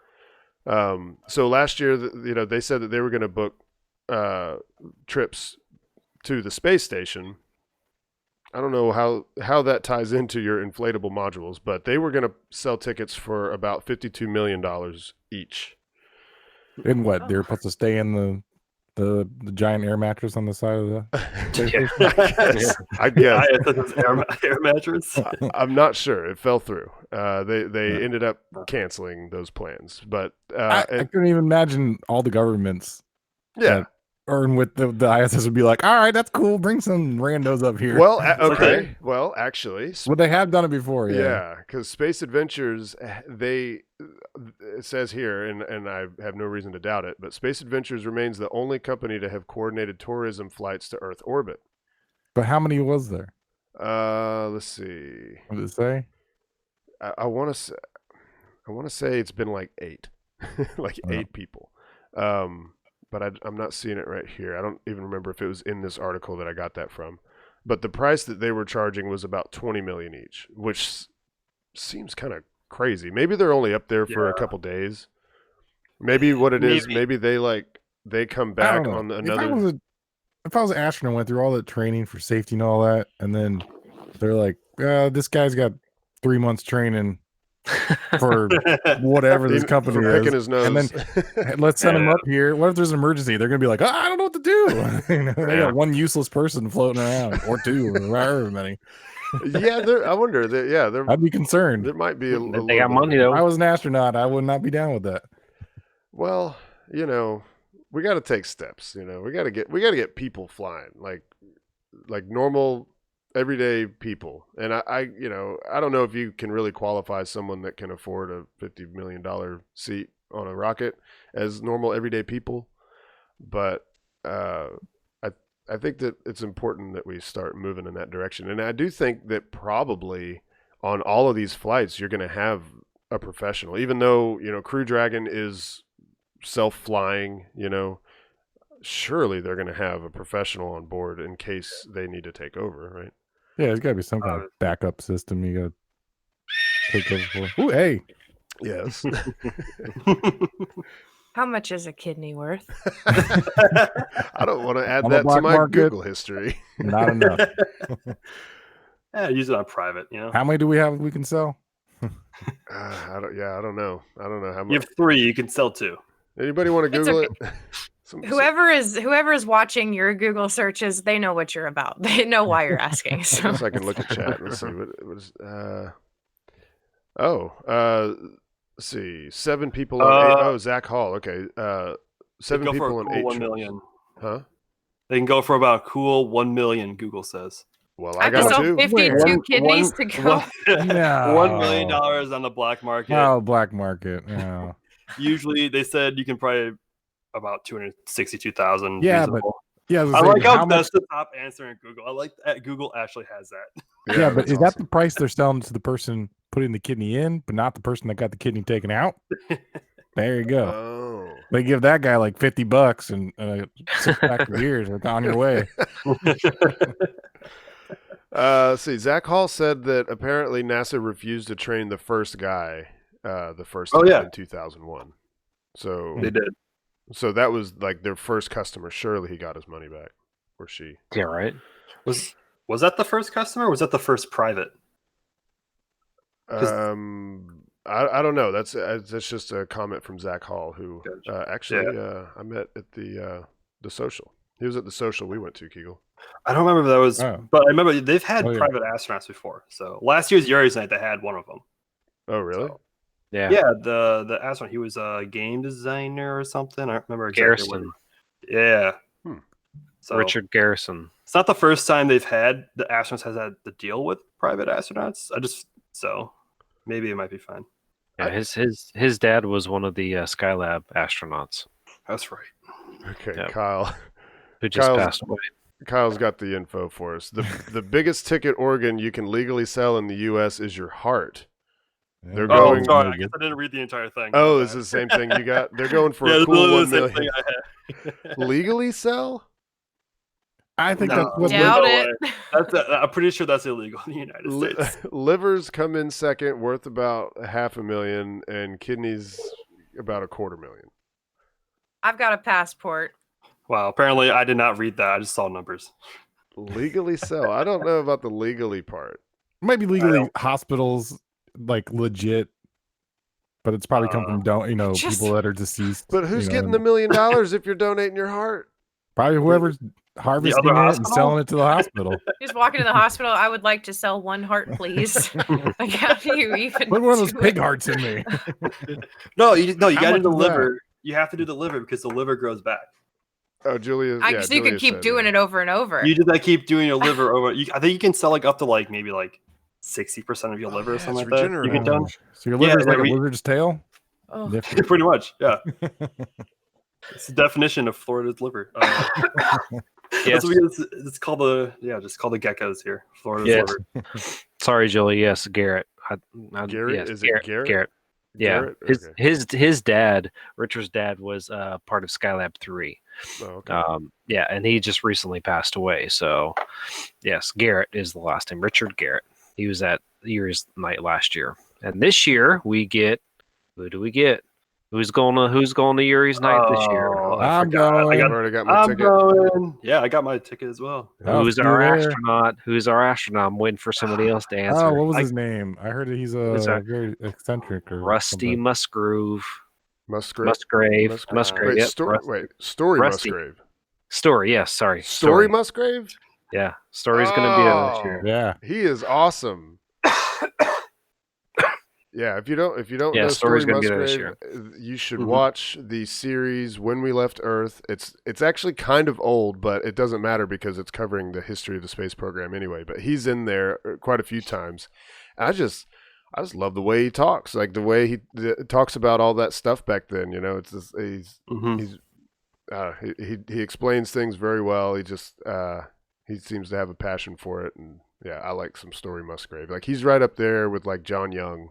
So last year, they said that they were going to book trips to the space station. I don't know how that ties into your inflatable modules, but they were going to sell tickets for about $52 million each. And what? They're supposed to stay in the giant air mattress on the side of the I guess. Air mattress. I'm not sure. It fell through. They ended up canceling those plans. But I couldn't even imagine all the governments. Yeah. Or with the ISS would be like, all right, that's cool. Bring some randos up here. Well, okay. Well, actually, well, they have done it before. Yeah, because Space Adventures, it says here, and I have no reason to doubt it, but Space Adventures remains the only company to have coordinated tourism flights to Earth orbit. But how many was there? Let's see. What did it say? I want to say it's been like 8, like 8 people. But I'm not seeing it right here. I don't even remember if it was in this article that I got that from. But the price that they were charging was about $20 million each, which seems kind of crazy. Maybe they're only up there for a couple days. Maybe what it is, maybe they come back on another. If I was an astronaut, went through all that training for safety and all that, and then they're like, this guy's got 3 months training for whatever this company is, picking his nose. And then let's send him up here. What if there's an emergency? They're gonna be like, I don't know what to do. They got one useless person floating around, or 2, or however many. Yeah, I wonder. I'd be concerned. There might be they got money though. If I was an astronaut, I would not be down with that. Well, we got to take steps. We got to get people flying, like normal, everyday people. And I don't know if you can really qualify someone that can afford a $50 million seat on a rocket as normal, everyday people. But I think that it's important that we start moving in that direction. And I do think that probably on all of these flights, you're going to have a professional, even though, Crew Dragon is self-flying, surely they're going to have a professional on board in case they need to take over, right? Yeah, there's got to be some kind of backup system you got to take over for. Ooh, hey. Yes. How much is a kidney worth? I don't want to add that to my Google history. Not enough. Use it on private, How many do we have we can sell? I don't know. I don't know how much. You have 3, you can sell 2. Anybody want to Google it? Whoever is watching your Google searches, they know what you're about. They know why you're asking. So I guess I can look at chat. Let's see what is. Let's see. 7 people on 8. Oh, Zach Hall. Okay. 7 people on 8. 1 million. Huh? They can go for about a cool 1 million. Google says. Well, I I have to got sell two. 52 kidneys to go. No. $1 million on the black market. Oh, black market. Yeah. Usually, they said you can probably about 262,000. Yeah, reasonable. Yeah, I like how that's the top answer in Google. I like that Google actually has that. Yeah, but that's is that awesome. the price they're selling to the person putting the kidney in, but not the person that got the kidney taken out? There you go. Oh. They give that guy like $50 and a 6-pack of beers. Like, on your way. See, Zach Hall said that apparently NASA refused to train the first guy the first time in 2001. So They did. So that was like their first customer. Surely he got his money back, or she. Yeah, right. Was that the first customer? Or was that the first private? I don't know. That's just a comment from Zach Hall, who actually I met at the social. He was at the social we went to, Kegel. I don't remember if that was, but I remember they've had private astronauts before. So last year's Yuri's Night, they had one of them. Oh, really? So, yeah. The astronaut, he was a game designer or something. I don't remember exactly. Garrison. Yeah. So, Richard Garrison. It's not the first time they've had the astronauts has had to deal with private astronauts. So maybe it might be fine. Yeah, his dad was one of the Skylab astronauts. That's right. Okay, Yep. Kyle. Who just passed away. Kyle's got the info for us. The biggest ticket organ you can legally sell in the U.S. is your heart. Yeah. They're going. Sorry, I guess I didn't read the entire thing. Oh, this is the same thing you got. They're going for a cool 1 million. Legally sell? I think that's what Doubt it. I'm pretty sure that's illegal in the United States. Livers come in second, worth about $500,000, and kidneys about $250,000. I've got a passport. Wow, apparently I did not read that. I just saw numbers. Legally sell? I don't know about the legally part. Might be legally hospitals, like legit, but it's probably come from people that are deceased. But who's getting the $1 million if you're donating your heurt? Probably whoever's harvesting it and selling it to the hospital. Just walk into the hospital. I would like to sell one heart, please. Like, how do you even Put one of those do pig it? hearts in me. No, you got to do the much is liver. You have to do the liver because the liver grows back. Oh, Julia. So you could keep doing it over and over. You just keep doing your liver over. I think you can sell up to maybe 60% of your liver or something like that. You get done. So your liver's like a lizard's tail? Oh. Pretty much, yeah. It's the definition of Florida's liver. Yes. It's called just call the geckos here. Florida's liver. Sorry, Julie. Yes, Garrett. Garrett? Yes, Is it Garrett? Garrett. Yeah. Garrett? Okay. His dad, Richard's dad, was part of Skylab 3. Oh, okay. Yeah, and he just recently passed away. So, yes, Garrett is the last name. Richard Garrett. He was at Yuri's Night last year, and this year we get. Who do we get? Who's going to Yuri's Night this year? I'm going. I've already got my ticket. Going. Yeah, I got my ticket as well. Who's our astronaut? Who's our astronaut? I'm waiting for somebody else to answer. Oh, what was his name? I heard he's very eccentric. Or Rusty something. Musgrave. Musgrave. Musgrave. Wait, Yep. Story Rusty. Musgrave. Story. Yes. Sorry. Story Musgrave? Yeah. Story's going to be there this year. Yeah. He is awesome. Yeah, if you don't know Story's Story gonna be there this Musgrave, you should watch the series When We Left Earth. It's actually kind of old, but it doesn't matter because it's covering the history of the space program anyway. But he's in there quite a few times. I just love the way he talks, like the way he talks about all that stuff back then. It's just, he explains things very well. He seems to have a passion for it, and yeah, I like some Story Musgrave. Like he's right up there with like John Young.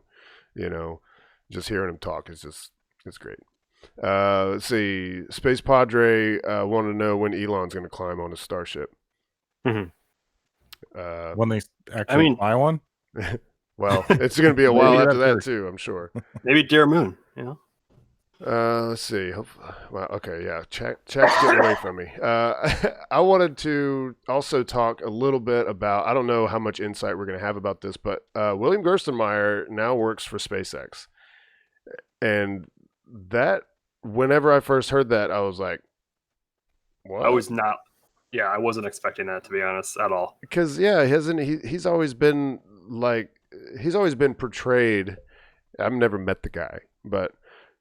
Just hearing him talk is it's great. Let's see. Space Padre want to know when Elon's going to climb on his Starship. Mm-hmm. When they actually fly one? Well, it's going to be a while after that too, I'm sure. Maybe Dear Moon, Let's see. Well, okay, yeah. Chat's getting away from me. I wanted to also talk a little bit about, I don't know how much insight we're going to have about this, but William Gerstenmaier now works for SpaceX. And that, whenever I first heard that, I was like, what? I wasn't expecting that, to be honest, at all. Because, he's always been portrayed, I've never met the guy, but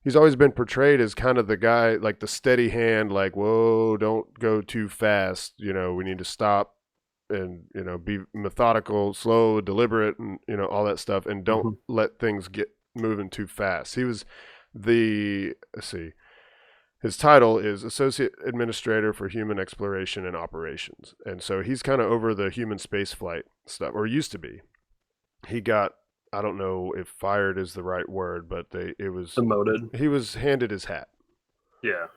he's always been portrayed as kind of the guy, like the steady hand, like, whoa, don't go too fast. We need to stop and be methodical, slow, deliberate, and all that stuff, and don't let things get moving too fast. He was let's see, his title is Associate Administrator for Human Exploration and Operations, and so he's kind of over the human space flight stuff, or used to be. He got, I don't know if fired is the right word, but it was demoted. He was handed his hat. Yeah.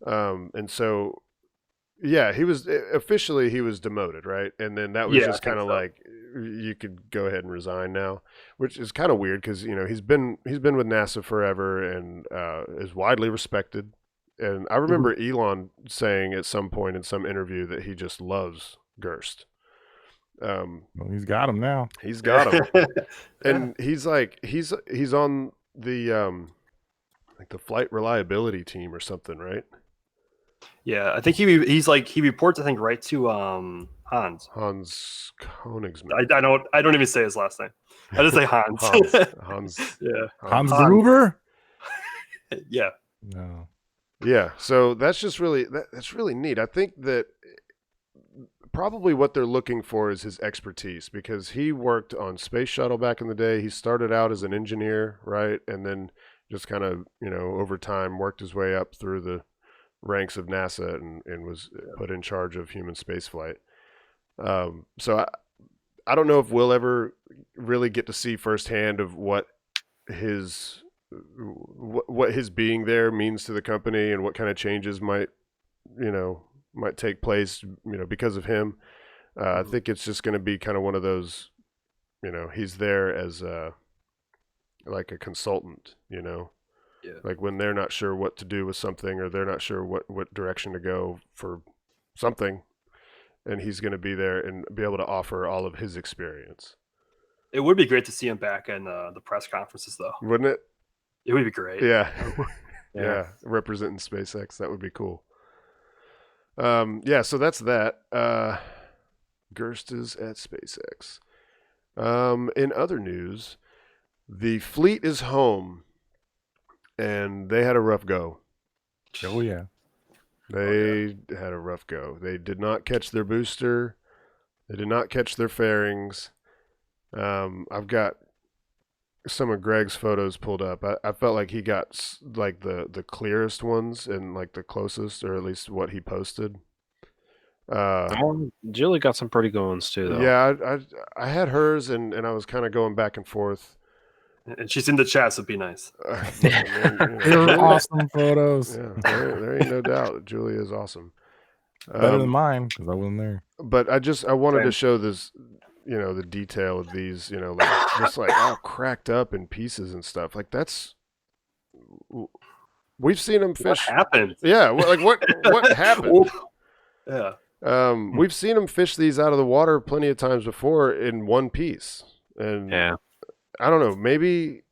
And so, yeah, he was demoted, right? And then that was just kind of like, you could go ahead and resign now, which is kind of weird because he's been with NASA forever and is widely respected. And I remember Elon saying at some point in some interview that he just loves Gerst. Well, he's got him now. He's got him, and he's on the like the flight reliability team or something, right? Yeah, I think he reports, I think, right to Hans Königsmann. I don't even say his last name. I just say Hans. Hans. Yeah. Hans Gruber? Yeah. No. Yeah, so that's really neat. I think that probably what they're looking for is his expertise, because he worked on Space Shuttle back in the day. He started out as an engineer, right? And then just kind of, over time worked his way up through the ranks of NASA and was put in charge of human spaceflight. So I don't know if we'll ever really get to see firsthand of what his being there means to the company and what kind of changes might take place, because of him. I think it's just going to be kind of one of those, he's there as like a consultant, Yeah. like when they're not sure what to do with something, or they're not sure what direction to go for something, and he's going to be there and be able to offer all of his experience. It would be great to see him back in the press conferences, though. Wouldn't it? It would be great. Yeah. Yeah. Representing SpaceX. That would be cool. So that's that. Gerst is at SpaceX. In other news, the fleet is home, and they had a rough go. Oh, yeah. They had a rough go. They did not catch their booster. They did not catch their fairings. I've got some of Greg's photos pulled up. I felt like he got like the clearest ones and like the closest, or at least what he posted. Julie got some pretty good ones too, though. Yeah, I had hers, and I was kind of going back and forth. And she's in the chat, so be nice. They're awesome photos. Yeah, there ain't no doubt that Julie is awesome. Better than mine, because I wasn't there. But I wanted to show this, the detail of these, just like all cracked up in pieces and stuff. Like we've seen them fish. What happened? Yeah, what happened? Yeah. We've seen them fish these out of the water plenty of times before in one piece, and Yeah. I don't know. Maybe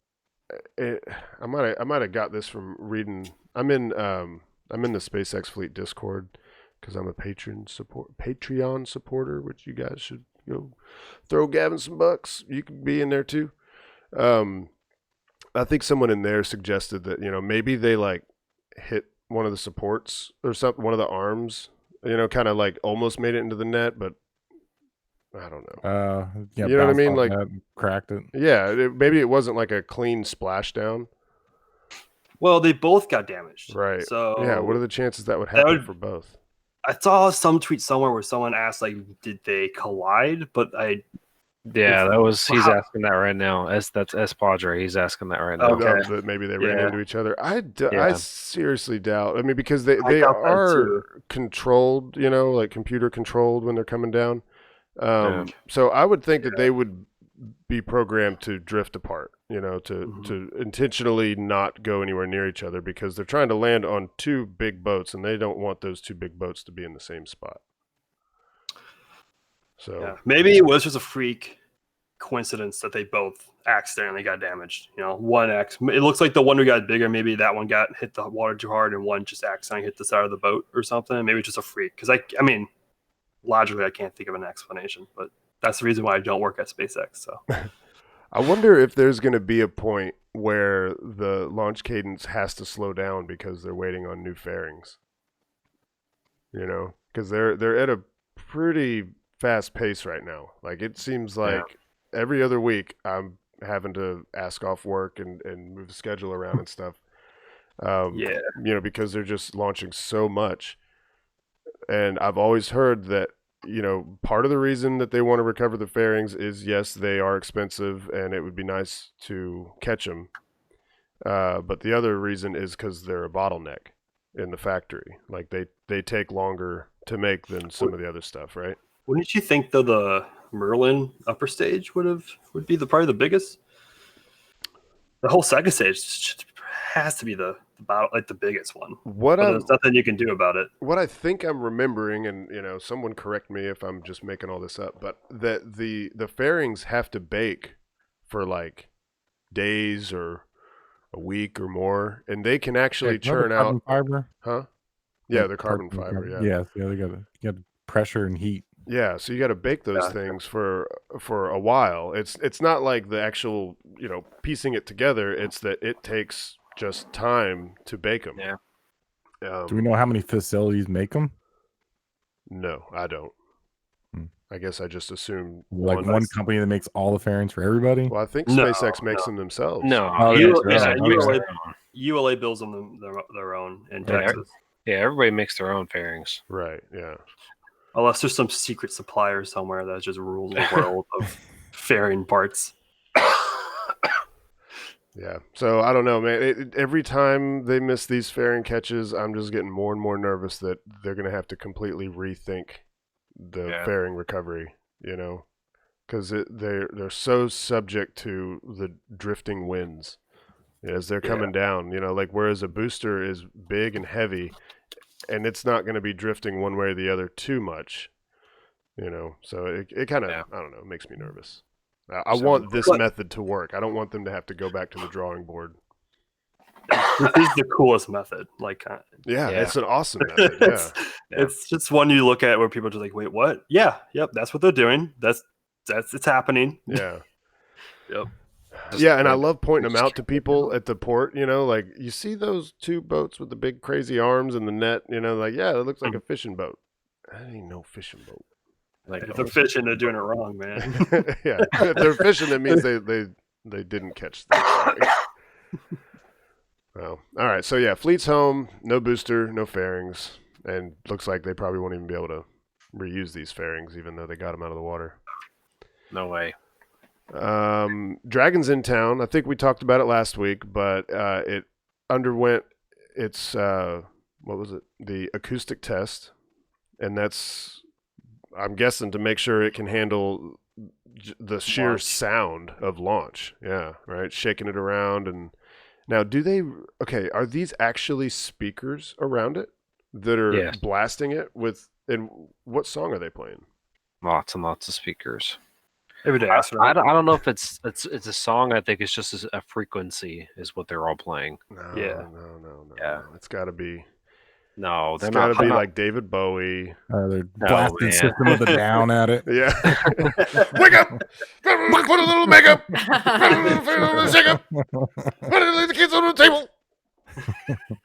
I might have got this from reading. I'm in the SpaceX Fleet Discord because I'm a Patreon supporter, which you guys should go throw Gavin some bucks. You could be in there too. I think someone in there suggested that maybe they like hit one of the supports or something, one of the arms. Kind of like almost made it into the net, but I don't know. Yeah, you know what I mean? Like cracked it. Yeah, maybe it wasn't like a clean splashdown. Well, they both got damaged. Right. So yeah, what are the chances that would happen for both? I saw some tweet somewhere where someone asked, like, did they collide? But he's asking that right now. That's S Padre. He's asking that right now. Okay. That maybe they ran into each other. I seriously doubt. I mean, because they are controlled, like computer controlled when they're coming down. So I would think that they would be programmed to drift apart, to intentionally not go anywhere near each other, because they're trying to land on two big boats, and they don't want those two big boats to be in the same spot. So maybe it was just a freak coincidence that they both accidentally got damaged. It looks like the one who got bigger, maybe that one got hit the water too hard, and one just accidentally hit the side of the boat or something. Maybe it's just a freak. Because I mean, logically, I can't think of an explanation, but that's the reason why I don't work at SpaceX. So I wonder if there's going to be a point where the launch cadence has to slow down because they're waiting on new fairings. Because they're at a pretty fast pace right now. Like it seems like every other week I'm having to ask off work and move the schedule around and stuff. Because they're just launching so much. And I've always heard that, part of the reason that they want to recover the fairings is, yes, they are expensive and it would be nice to catch them. But the other reason is because they're a bottleneck in the factory. Like they take longer to make than some of the other stuff, right? Wouldn't you think though the Merlin upper stage would be probably the biggest? The whole second stage has to be the biggest one. There's nothing you can do about it. What I think I'm remembering, and someone correct me if I'm just making all this up, but that the fairings have to bake for like days or a week or more, and they can actually churn out fiber. Huh? Yeah, they're carbon fiber. Yeah, they got pressure and heat. Yeah, so you got to bake those things for a while. It's not like the actual piecing it together. It's that it takes just time to bake them. Yeah. Do we know how many facilities make them? No, I don't. I guess I just assumed one company that makes all the fairings for everybody. Well, I think SpaceX makes them themselves. No, ULA builds them their own in Texas. Yeah, everybody makes their own fairings. Right. Yeah. Unless there's some secret supplier somewhere that just rules the world of fairing parts. Yeah. So I don't know, man. Every time they miss these fairing catches, I'm just getting more and more nervous that they're going to have to completely rethink the fairing recovery, because they're so subject to the drifting winds as they're coming down, like whereas a booster is big and heavy and it's not going to be drifting one way or the other too much, so it kind of, I don't know, makes me nervous. I want this method to work. I don't want them to have to go back to the drawing board. This is the coolest method. It's an awesome method. Yeah. It's just one you look at where people are just like, wait, what? Yeah, yep, that's what they're doing. It's happening. Yeah. Yep. Yeah, and I love pointing them out to people at the port, like you see those two boats with the big crazy arms and the net, it looks like a fishing boat. That ain't no fishing boat. Like if they're fishing, they're doing it wrong, man. Yeah. If they're fishing, it means they didn't catch the Well, all right. So yeah, fleet's home, no booster, no fairings, and looks like they probably won't even be able to reuse these fairings, even though they got them out of the water. No way. Dragon's in town. I think we talked about it last week, but it underwent its the acoustic test, and that's, I'm guessing, to make sure it can handle the sheer sound of launch. Yeah, right. Shaking it around. And now, are these actually speakers around it that are blasting it with? And what song are they playing? Lots and lots of speakers. Every day. I don't know if it's a song. I think it's just a frequency is what they're all playing. No. Yeah. No. It's got to be. No, it's got to be like David Bowie. They're blasting System of a Down at it. Yeah. Wake up! Put a little makeup. Put a little shake up. Put the kids on the table.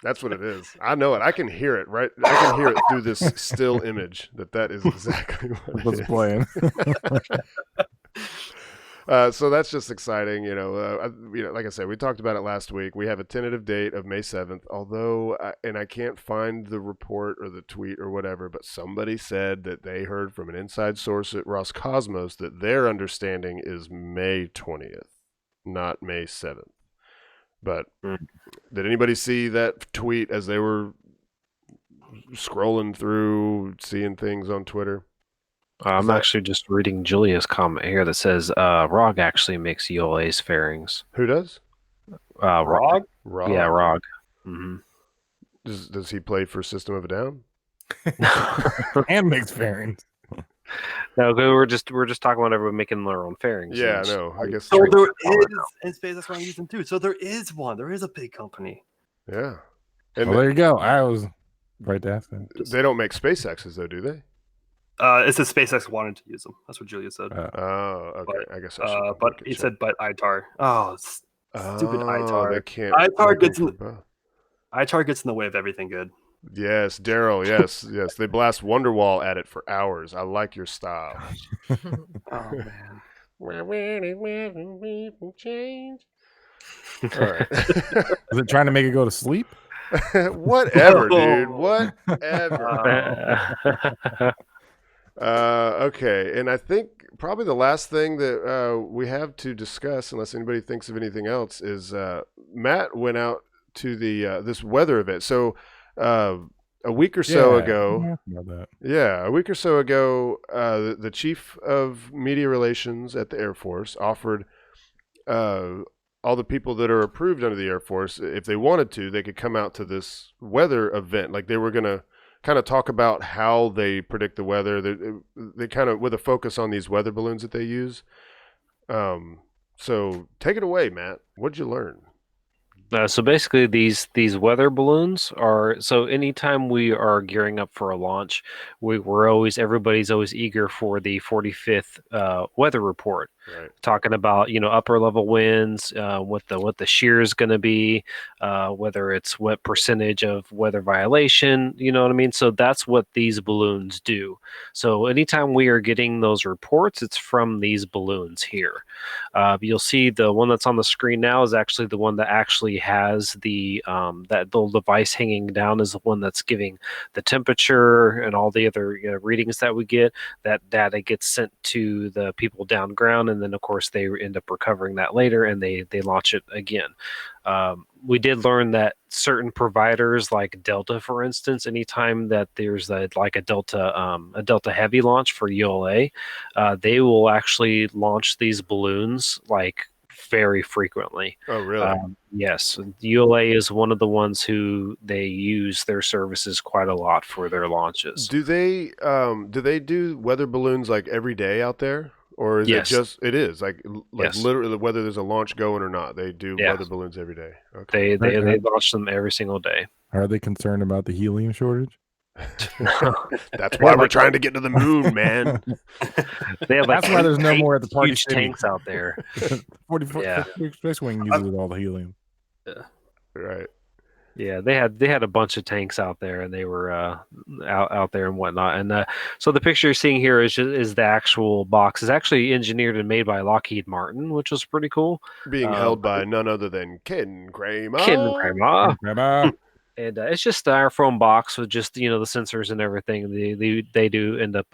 That's what it is. I know it. I can hear it. Right. I can hear it through this still image. That is exactly what's playing. So that's just exciting, like I said, we talked about it last week. We have a tentative date of May 7th, although, and I can't find the report or the tweet or whatever, but somebody said that they heard from an inside source at Roscosmos that their understanding is May 20th, not May 7th. But did anybody see that tweet as they were scrolling through, seeing things on Twitter? I'm actually just reading Julia's comment here that says ROG actually makes ULA's fairings. Who does? ROG? ROG. Yeah, ROG. Mm-hmm. Does he play for System of a Down? And makes fairings. No, we're just talking about everyone making their own fairings. Yeah, no, I guess. So there is in space. That's why I'm using too. So there is one. There is a big company. Yeah. And there you go. I was right to ask that. They don't make SpaceXs though, do they? It says SpaceX wanted to use them. That's what Julia said. Oh, okay. But, I guess I should. But he said, but ITAR. Oh, stupid ITAR. They can't. ITAR gets in the way of everything good. Yes, Daryl. Yes, yes. They blast Wonderwall at it for hours. I like your style. Oh man. Change. All right. Is it trying to make it go to sleep? Whatever, dude. Oh. Whatever. Okay, and I think probably the last thing that we have to discuss, unless anybody thinks of anything else, is Matt went out to the this weather event. So a week or so ago, a week or so ago, the chief of media relations at the Air Force offered all the people that are approved under the Air Force, if they wanted to, they could come out to this weather event. Like they were going to kind of talk about how they predict the weather. They kind of with a focus on these weather balloons that they use. So take it away, Matt. What'd you learn? So basically, these weather balloons are so anytime we are gearing up for a launch, everybody's always eager for the 45th weather report, right? Talking about upper level winds, what the shear is going to be, whether it's what percentage of weather violation, you know what I mean. So that's what these balloons do. So anytime we are getting those reports, it's from these balloons here. You'll see the one that's on the screen now is actually the one that actually has the that little device hanging down is the one that's giving the temperature and all the other readings that we get. That data gets sent to the people down ground, and then of course they end up recovering that later, and they launch it again. We did learn that certain providers like Delta, for instance, anytime that there's a Delta Heavy launch for ULA, they will actually launch these balloons like very frequently. Oh, really? Yes, ULA is one of the ones who they use their services quite a lot for their launches. Do they do weather balloons like every day out there? Or is Yes. it is like Yes. literally whether there's a launch going or not, they do Yeah. weather balloons every day. Okay. They launch them every single day. Are they concerned about the helium shortage? That's why we're trying to get to the moon, man. They have That's why there's no more at the party huge city. tanks out there. 44 Yeah. Space Wing uses all the helium. Right. Yeah, they had a bunch of tanks out there, and they were out there and whatnot. And so the picture you're seeing here is the actual box. It's actually engineered and made by Lockheed Martin, which was pretty cool. Being held by none other than Ken Kramer. Grandma. And it's just a styrofoam box with just the sensors and everything. They do end up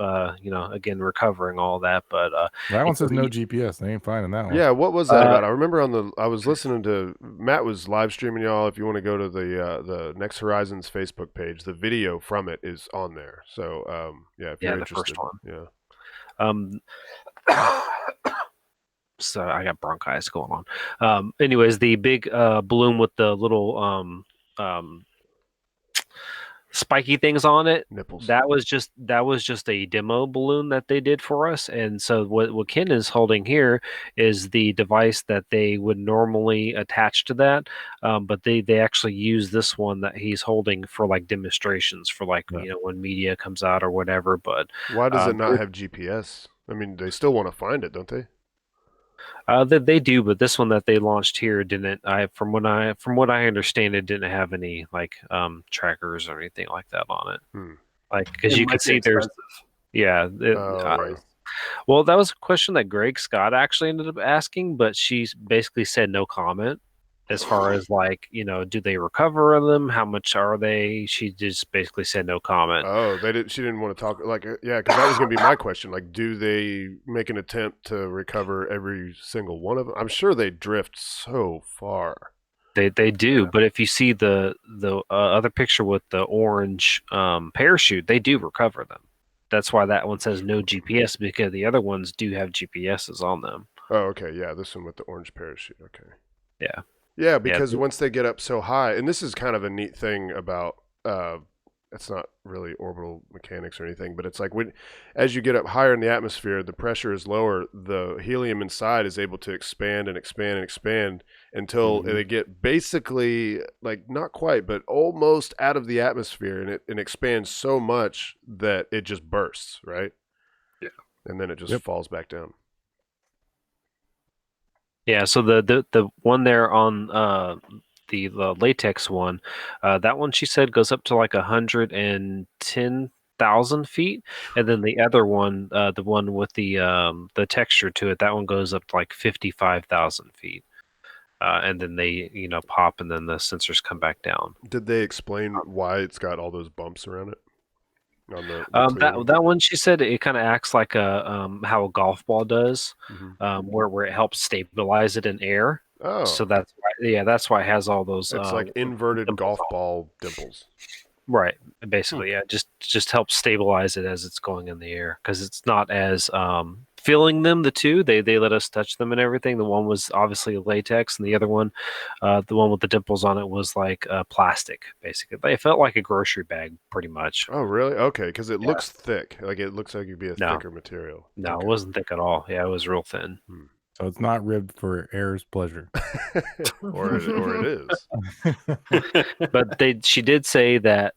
again recovering all that, but that one says no GPS. They ain't finding that one. Yeah, what was that about? I remember I was listening to Matt was live streaming, y'all. If you want to go to the Next Horizons Facebook page, the video from it is on there. So if you're interested, the first one. So I got bronchitis going on. Anyways, the big balloon with the little spiky things on it, nipples. That was just a demo balloon that they did for us. And so what Ken is holding here is the device that they would normally attach to that, but they actually use this one that he's holding for like demonstrations for when media comes out or whatever. But why does it not have GPS? I mean, they still want to find it, don't they? They do, but this one that they launched here didn't. From what I understand, it didn't have any trackers or anything like that on it. Like because you can see there's right. Well, that was a question that Greg Scott actually ended up asking, but she basically said no comment as far as do they recover them? How much are they? She just basically said no comment. Oh, she didn't want to talk because that was going to be my question. Like, do they make an attempt to recover every single one of them? I'm sure they drift so far. They do, but if you see the other picture with the orange parachute, they do recover them. That's why that one says no GPS, because the other ones do have GPSs on them. Oh, okay, yeah, this one with the orange parachute. Okay. Yeah. Yeah, because once they get up so high, and this is kind of a neat thing about it's not really orbital mechanics or anything, but it's like as you get up higher in the atmosphere, the pressure is lower, the helium inside is able to expand and expand and expand until they get basically not quite, but almost out of the atmosphere, and it expands so much that it just bursts, right? Yeah. And then it just falls back down. Yeah, so the one there on the latex one, that one she said goes up to like 110,000 feet, and then the other one, the one with the texture to it, that one goes up to like 55,000 feet. And then they, pop, and then the sensors come back down. Did they explain why it's got all those bumps around it? On the that one, she said it kind of acts like how a golf ball does, where it helps stabilize it in air. Oh, so that's why it has all those. It's like inverted golf ball dimples. Right, basically, yeah, just helps stabilize it as it's going in the air, because it's not as feeling them. The two, they let us touch them and everything. The one was obviously latex, and the other one, the one with the dimples on it, was like plastic. Basically, it felt like a grocery bag, pretty much. Oh, really? Okay, because it looks thick. Like it looks like it'd be a thicker material. No, okay. It wasn't thick at all. Yeah, it was real thin. So it's not ribbed for air's pleasure. or it is. But she did say that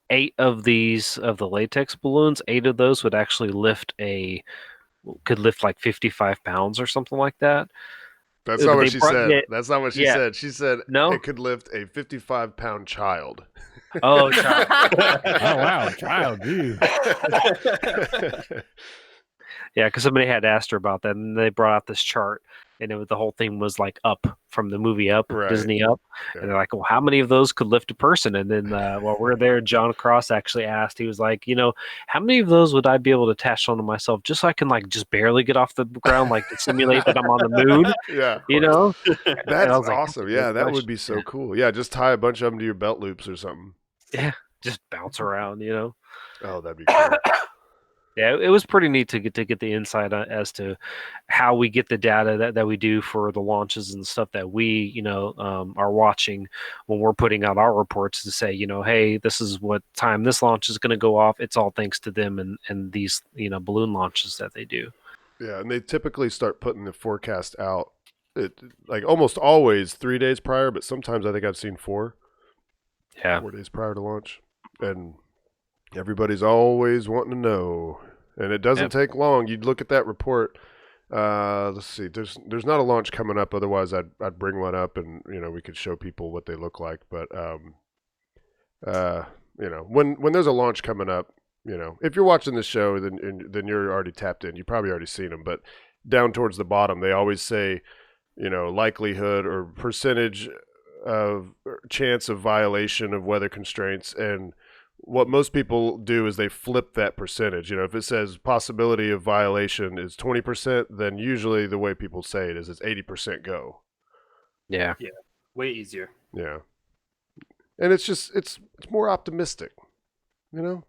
8 of these of the latex balloons, 8 of those could lift like 55 pounds or something like that. That's not what she said. That's not what she said. She said it could lift a 55-pound child. Oh, child. Oh, wow, child, dude. Yeah, because somebody had asked her about that, and they brought out this chart, and the whole thing was like Up, from the movie Up, right. Disney Up. Yeah. And they're like, well, how many of those could lift a person? And then while we're there, John Cross actually asked, he was like, how many of those would I be able to attach onto myself just so I can like just barely get off the ground, like to simulate that I'm on the moon? Yeah. That's awesome. Like, yeah, that would be so cool. Yeah, just tie a bunch of them to your belt loops or something. Yeah, just bounce around, Oh, that'd be cool. Yeah, it was pretty neat to get the insight as to how we get the data that we do for the launches and stuff that we, are watching when we're putting out our reports, to say, hey, this is what time this launch is going to go off. It's all thanks to them and these, balloon launches that they do. Yeah, and they typically start putting the forecast out, like almost always 3 days prior, but sometimes I think I've seen 4. Yeah. 4 days prior to launch. And everybody's always wanting to know, and it doesn't take long. You'd look at that report. Let's see. There's not a launch coming up. Otherwise, I'd bring one up, and we could show people what they look like. But when there's a launch coming up, if you're watching this show, then you're already tapped in. You've probably already seen them. But down towards the bottom, they always say, likelihood or percentage of chance of violation of weather constraints. And what most people do is they flip that percentage. If it says possibility of violation is 20%, then usually the way people say it is it's 80% go. Yeah. Yeah. Way easier. Yeah. And it's more optimistic, rather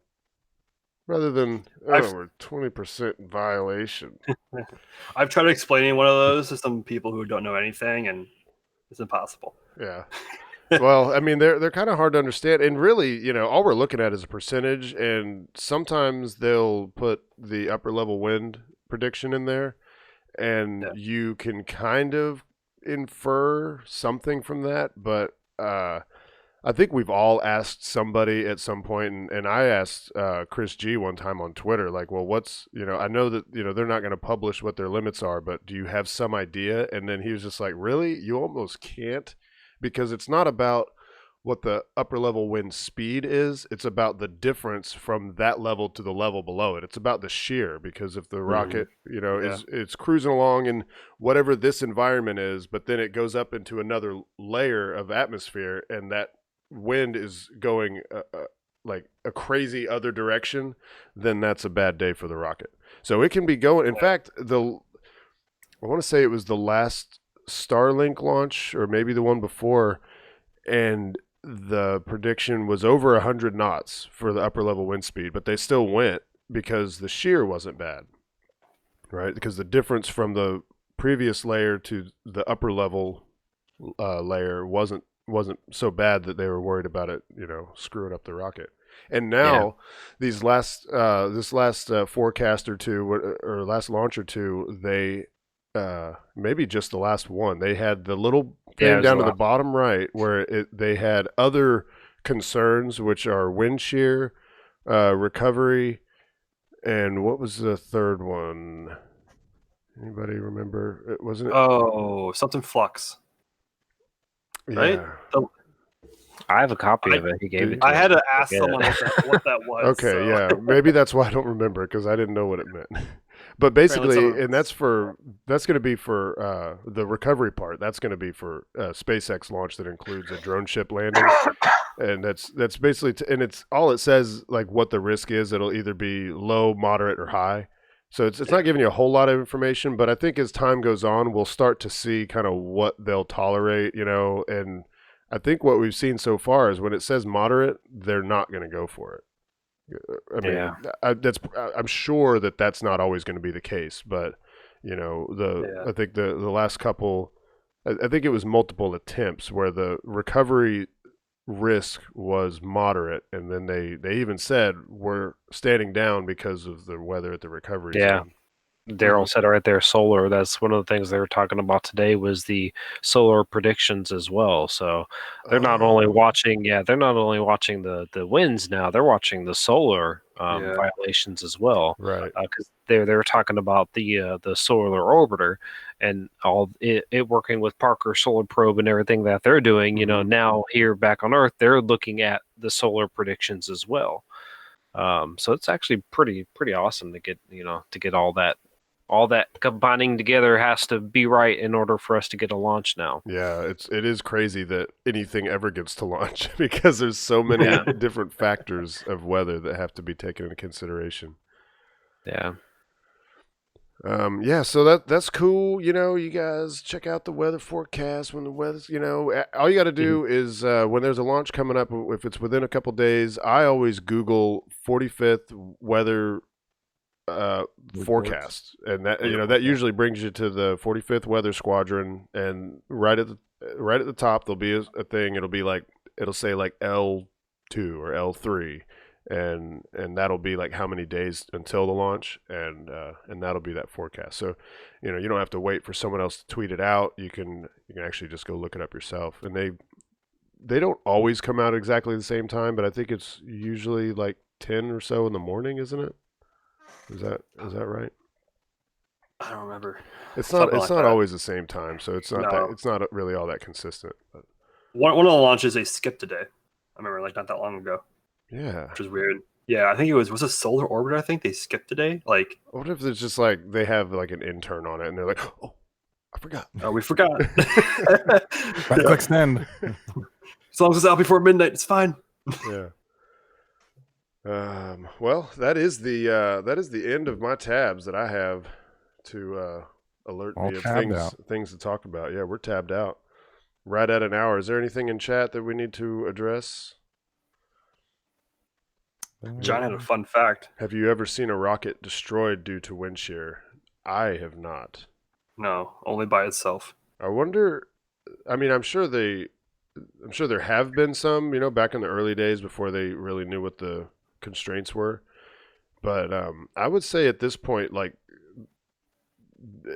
than we're 20% violation. I've tried explaining one of those to some people who don't know anything, and it's impossible. Yeah. Well, I mean, they're kind of hard to understand, and really, all we're looking at is a percentage, and sometimes they'll put the upper level wind prediction in there, and you can kind of infer something from that, but I think we've all asked somebody at some point, and I asked Chris G one time on Twitter, like, well, what's, I know that, they're not going to publish what their limits are, but do you have some idea? And then he was just like, really? You almost can't? Because it's not about what the upper level wind speed is. It's about the difference from that level to the level below it. It's about the shear, because if the rocket, it's cruising along in whatever this environment is, but then it goes up into another layer of atmosphere, and that wind is going like a crazy other direction, then that's a bad day for the rocket. So it can be going. In fact, I want to say it was the last Starlink launch, or maybe the one before, and the prediction was over 100 knots for the upper level wind speed, but they still went because the shear wasn't bad, right? Because the difference from the previous layer to the upper level layer wasn't so bad that they were worried about it, screwing up the rocket. And now this last forecast or two, or last launch or two, they maybe just the last one, they had the little thing down to the bottom right where they had other concerns, which are wind shear, recovery, and what was the third one? Anybody remember? Wasn't it? Oh, something flux. Yeah. Right? I have a copy of it. He gave it to I me. had to ask Forget someone it. what that was. Okay, so. yeah, maybe that's why I don't remember it because I didn't know what it meant. But basically, someone- and that's going to be for the recovery part. That's going to be for SpaceX launch that includes a drone ship landing, and that's basically and it's all it says like what the risk is. It'll either be low, moderate, or high. So it's not giving you a whole lot of information, but I think as time goes on, we'll start to see kind of what they'll tolerate, and I think what we've seen so far is when it says moderate, they're not going to go for it. I mean, Yeah. I'm sure that that's not always going to be the case, but I think the last couple, I think it was multiple attempts where the recovery risk was moderate, and then they even said we're standing down because of the weather at the recovery Yeah. zone. Daryl said it right there, solar. That's one of the things they were talking about today was the solar predictions as well. So they're not only watching, they're not only watching the winds now, they're watching the solar violations as well. Right. Because they're talking about the solar orbiter and all it working with Parker Solar Probe and everything that they're doing. Now here back on Earth, they're looking at the solar predictions as well. So it's actually pretty awesome to get all that combining together has to be right in order for us to get a launch now. Yeah, it is crazy that anything ever gets to launch because there's so many different factors of weather that have to be taken into consideration. Yeah. So that's cool. You guys check out the weather forecast when the weather's, all you got to do is when there's a launch coming up, if it's within a couple days, I always Google 45th weather forecast, and that usually brings you to the 45th Weather Squadron, and right at the top there'll be a thing. It'll say like L2 or L3, and that'll be like how many days until the launch, and that'll be that forecast. So you don't have to wait for someone else to tweet it out. You can actually just go look it up yourself, and they don't always come out exactly the same time, but I think it's usually like 10 or so in the morning, isn't it? Is that right? I don't remember. It's not always the same time, so it's not really all that consistent. But one of the launches they skipped a day. I remember not that long ago. Yeah. Which is weird. Yeah, I think it was a solar orbiter. I think they skipped a day. What if it's just like they have like an intern on it and they're like, oh, I forgot. Oh, we forgot. Click send. As long as it's out before midnight, it's fine. Yeah. Well, that is the end of my tabs that I have to alert All me of tabbed things to talk about. Yeah, we're tabbed out. Right at an hour. Is there anything in chat that we need to address? John had a fun fact. Have you ever seen a rocket destroyed due to wind shear? I have not. No, only by itself. I wonder. I mean, I'm sure there have been some, back in the early days before they really knew what the constraints were. But I would say at this point, like,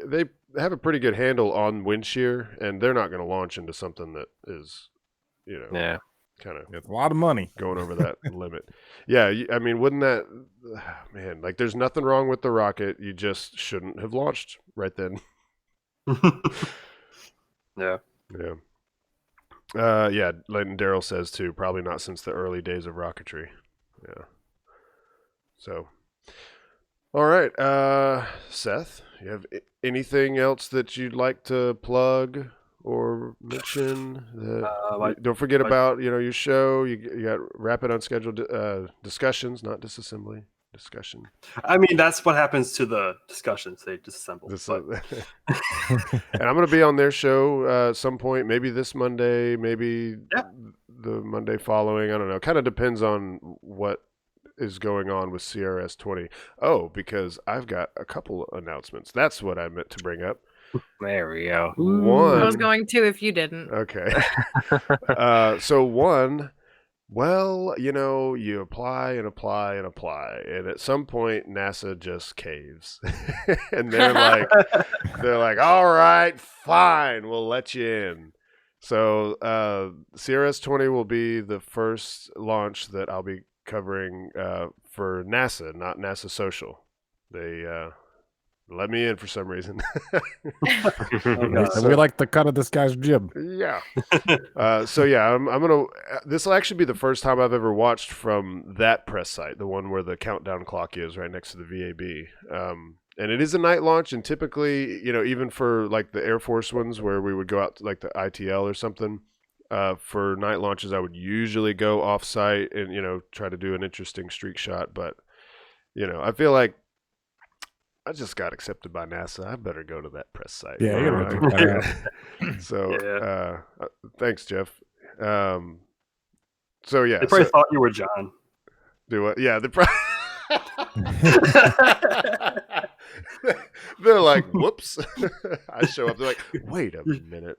they have a pretty good handle on wind shear, and they're not going to launch into something that is, kind of It's a lot of money going over that limit. Yeah, I mean, wouldn't that, man, like, there's nothing wrong with the rocket. You just shouldn't have launched right then. Yeah. Leighton Darrell says too, probably not since the early days of rocketry. Yeah. So, all right, Seth, you have anything else that you'd like to plug or mention? Don't forget about your show. You got rapid unscheduled discussions, not disassembly discussion. I mean, that's what happens to the discussions. They disassemble. And I'm going to be on their show at some point, maybe this Monday, maybe the Monday following. I don't know. Kind of depends on what is going on with CRS 20. Oh, because I've got a couple announcements. That's what I meant to bring up. There we go. One, I was going to if you didn't. Okay. So one, well, you apply and apply and apply, and at some point NASA just caves, and they're like, all right, fine, we'll let you in. So CRS 20 will be the first launch that I'll be covering for NASA, not NASA Social. They let me in for some reason. We like the cut of this guy's jib. Yeah. So yeah, I'm gonna. This will actually be the first time I've ever watched from that press site, the one where the countdown clock is right next to the VAB. And it is a night launch, and typically, even for like the Air Force ones where we would go out to like the ITL or something, for night launches, I would usually go off site and try to do an interesting streak shot. But I feel like I just got accepted by NASA. I better go to that press site. Yeah, you gotta check that out. So, thanks, Jeff. So yeah, They probably thought you were John. do what? Yeah, they're like, whoops. I show up. They're like, wait a minute.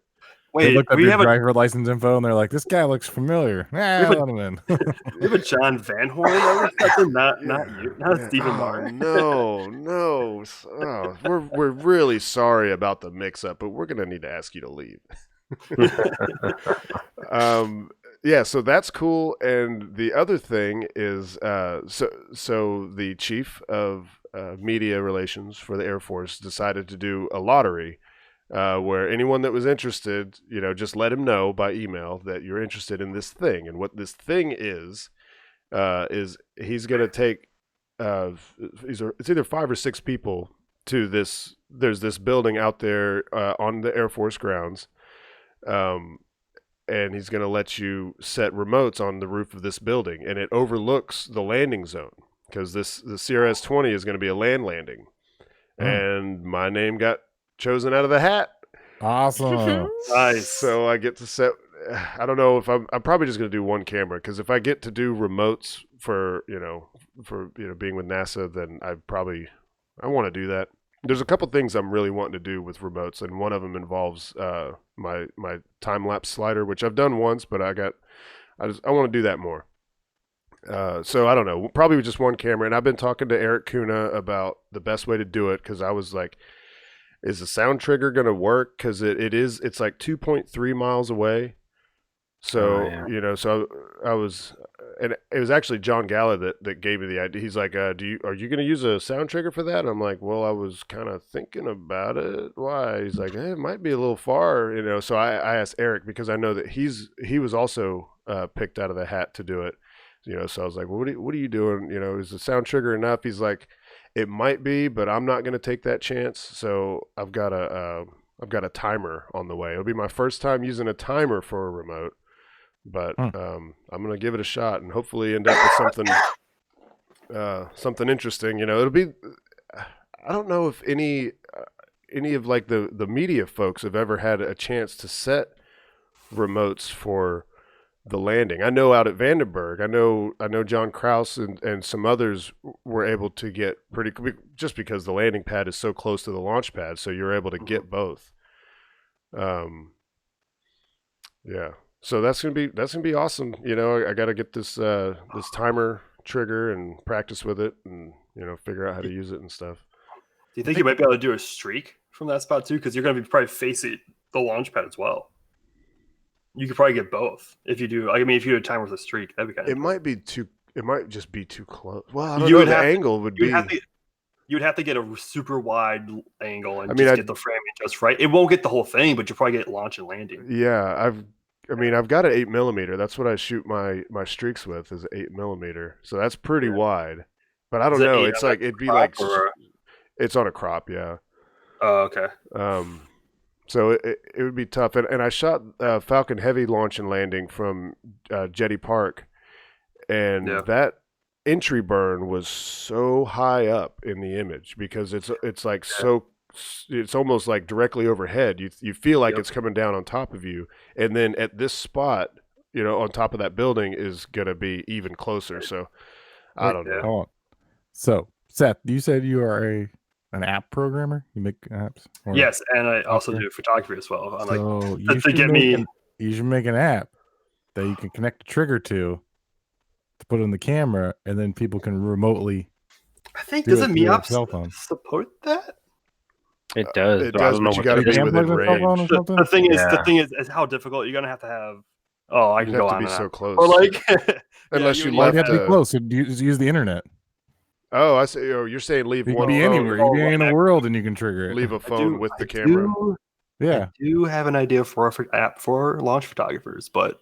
They Wait, look up we your have a driver license info and they're like, "This guy looks familiar." Let him in. we have a John Van Horn. Not you, not Stephen Martin. No. Oh, we're really sorry about the mix-up, but we're gonna need to ask you to leave. Yeah, so that's cool. And the other thing is, so the chief of media relations for the Air Force decided to do a lottery where anyone that was interested, just let him know by email that you're interested in this thing. And what this thing is he's going to take, it's either 5 or 6 people to this. There's this building out there on the Air Force grounds. And he's going to let you set remotes on the roof of this building, and it overlooks the landing zone because the CRS-20 is going to be a land landing. And my name got chosen out of the hat. Awesome. Nice. So I get to set. I don't know if I'm probably just going to do one camera, because if I get to do remotes for being with NASA, then I want to do that. There's a couple things I'm really wanting to do with remotes, and one of them involves my time lapse slider, which I've done once, but I want to do that more. So I don't know, probably with just one camera. And I've been talking to Eric Kuna about the best way to do it, because I was like, is the sound trigger going to work? Because it's like 2.3 miles away. So so I was. And it was actually John Galla that gave me the idea. He's like, are you going to use a sound trigger for that? And I'm like, well, I was kind of thinking about it. Why? He's like, it might be a little far, So I asked Eric, because I know that he was also picked out of the hat to do it, So I was like, well, what are you doing? Is the sound trigger enough? He's like, it might be, but I'm not going to take that chance. So I've got a timer on the way. It'll be my first time using a timer for a remote. But I'm gonna give it a shot and hopefully end up with something interesting. It'll be. I don't know if any of like the media folks have ever had a chance to set remotes for the landing. I know out at Vandenberg, I know John Krause and some others were able to get pretty, just because the landing pad is so close to the launch pad, so you're able to get both. Yeah. So that's gonna be awesome. I got to get this timer trigger and practice with it, and figure out how to use it and stuff. Do you think you might be able to do a streak from that spot too? Because you're going to be probably facing the launch pad as well. You could probably get both if you do. If you do a timer with a streak, that'd be kind of. It might just be too close. Well, I don't know. The angle would be. You would have to get a super wide angle and get the framing just right. It won't get the whole thing, but you'll probably get launch and landing. Yeah, I've got an 8mm. That's what I shoot my streaks with, is 8mm. So that's pretty wide. But I don't know. It's like it'd be like it's on a crop, yeah. Oh, okay. So it would be tough. And I shot Falcon Heavy launch and landing from Jetty Park, and that entry burn was so high up in the image, because it's like so. It's almost like directly overhead. You feel like it's coming down on top of you, and then at this spot, on top of that building is gonna be even closer. So I don't know. Hold on. So Seth, you said you are an app programmer. You make apps. Yes, and I also do photography as well. I'm so you should make an app that you can connect a trigger to put in the camera, and then people can remotely. I think doesn't MEOP support that? It does. It does, but you got to be within range. The thing is how difficult you're gonna have to have. Oh, I can go on. You have to be so close. Or like, unless you have to be close. Use the internet. Oh, I see. Oh, you're saying leave You one can be phone. anywhere. You can be in the world and you can trigger it. Leave a phone with the camera. Yeah. I do have an idea for an app for launch photographers, but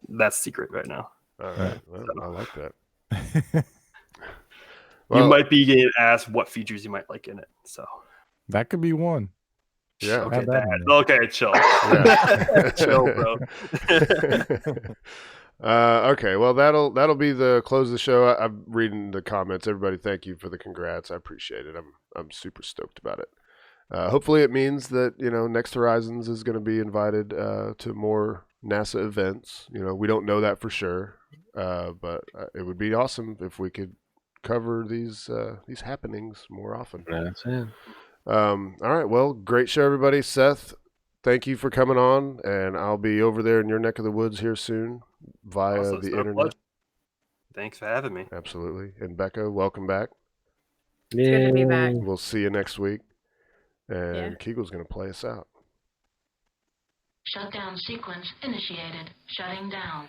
that's secret right now. All right. Well, I like that. You might be getting asked what features you might like in it. So that could be one. Yeah. okay, Add that in there. okay, chill, Yeah. chill, bro. Okay, well that'll be the close of the show. I'm reading the comments. Everybody, thank you for the congrats. I appreciate it. I'm super stoked about it. Hopefully, it means that Next Horizons is going to be invited to more NASA events. We don't know that for sure, but it would be awesome if we could cover these happenings more often. That's it. All right, well, great show, everybody. Seth, thank you for coming on, and I'll be over there in your neck of the woods here soon via Awesome. the It's been a internet. pleasure. Thanks for having me. Absolutely. And Bekah, welcome back. It's good to be back. We'll see you next week. And Yeah. Kegel's going to play us out. Shutdown sequence initiated. Shutting down.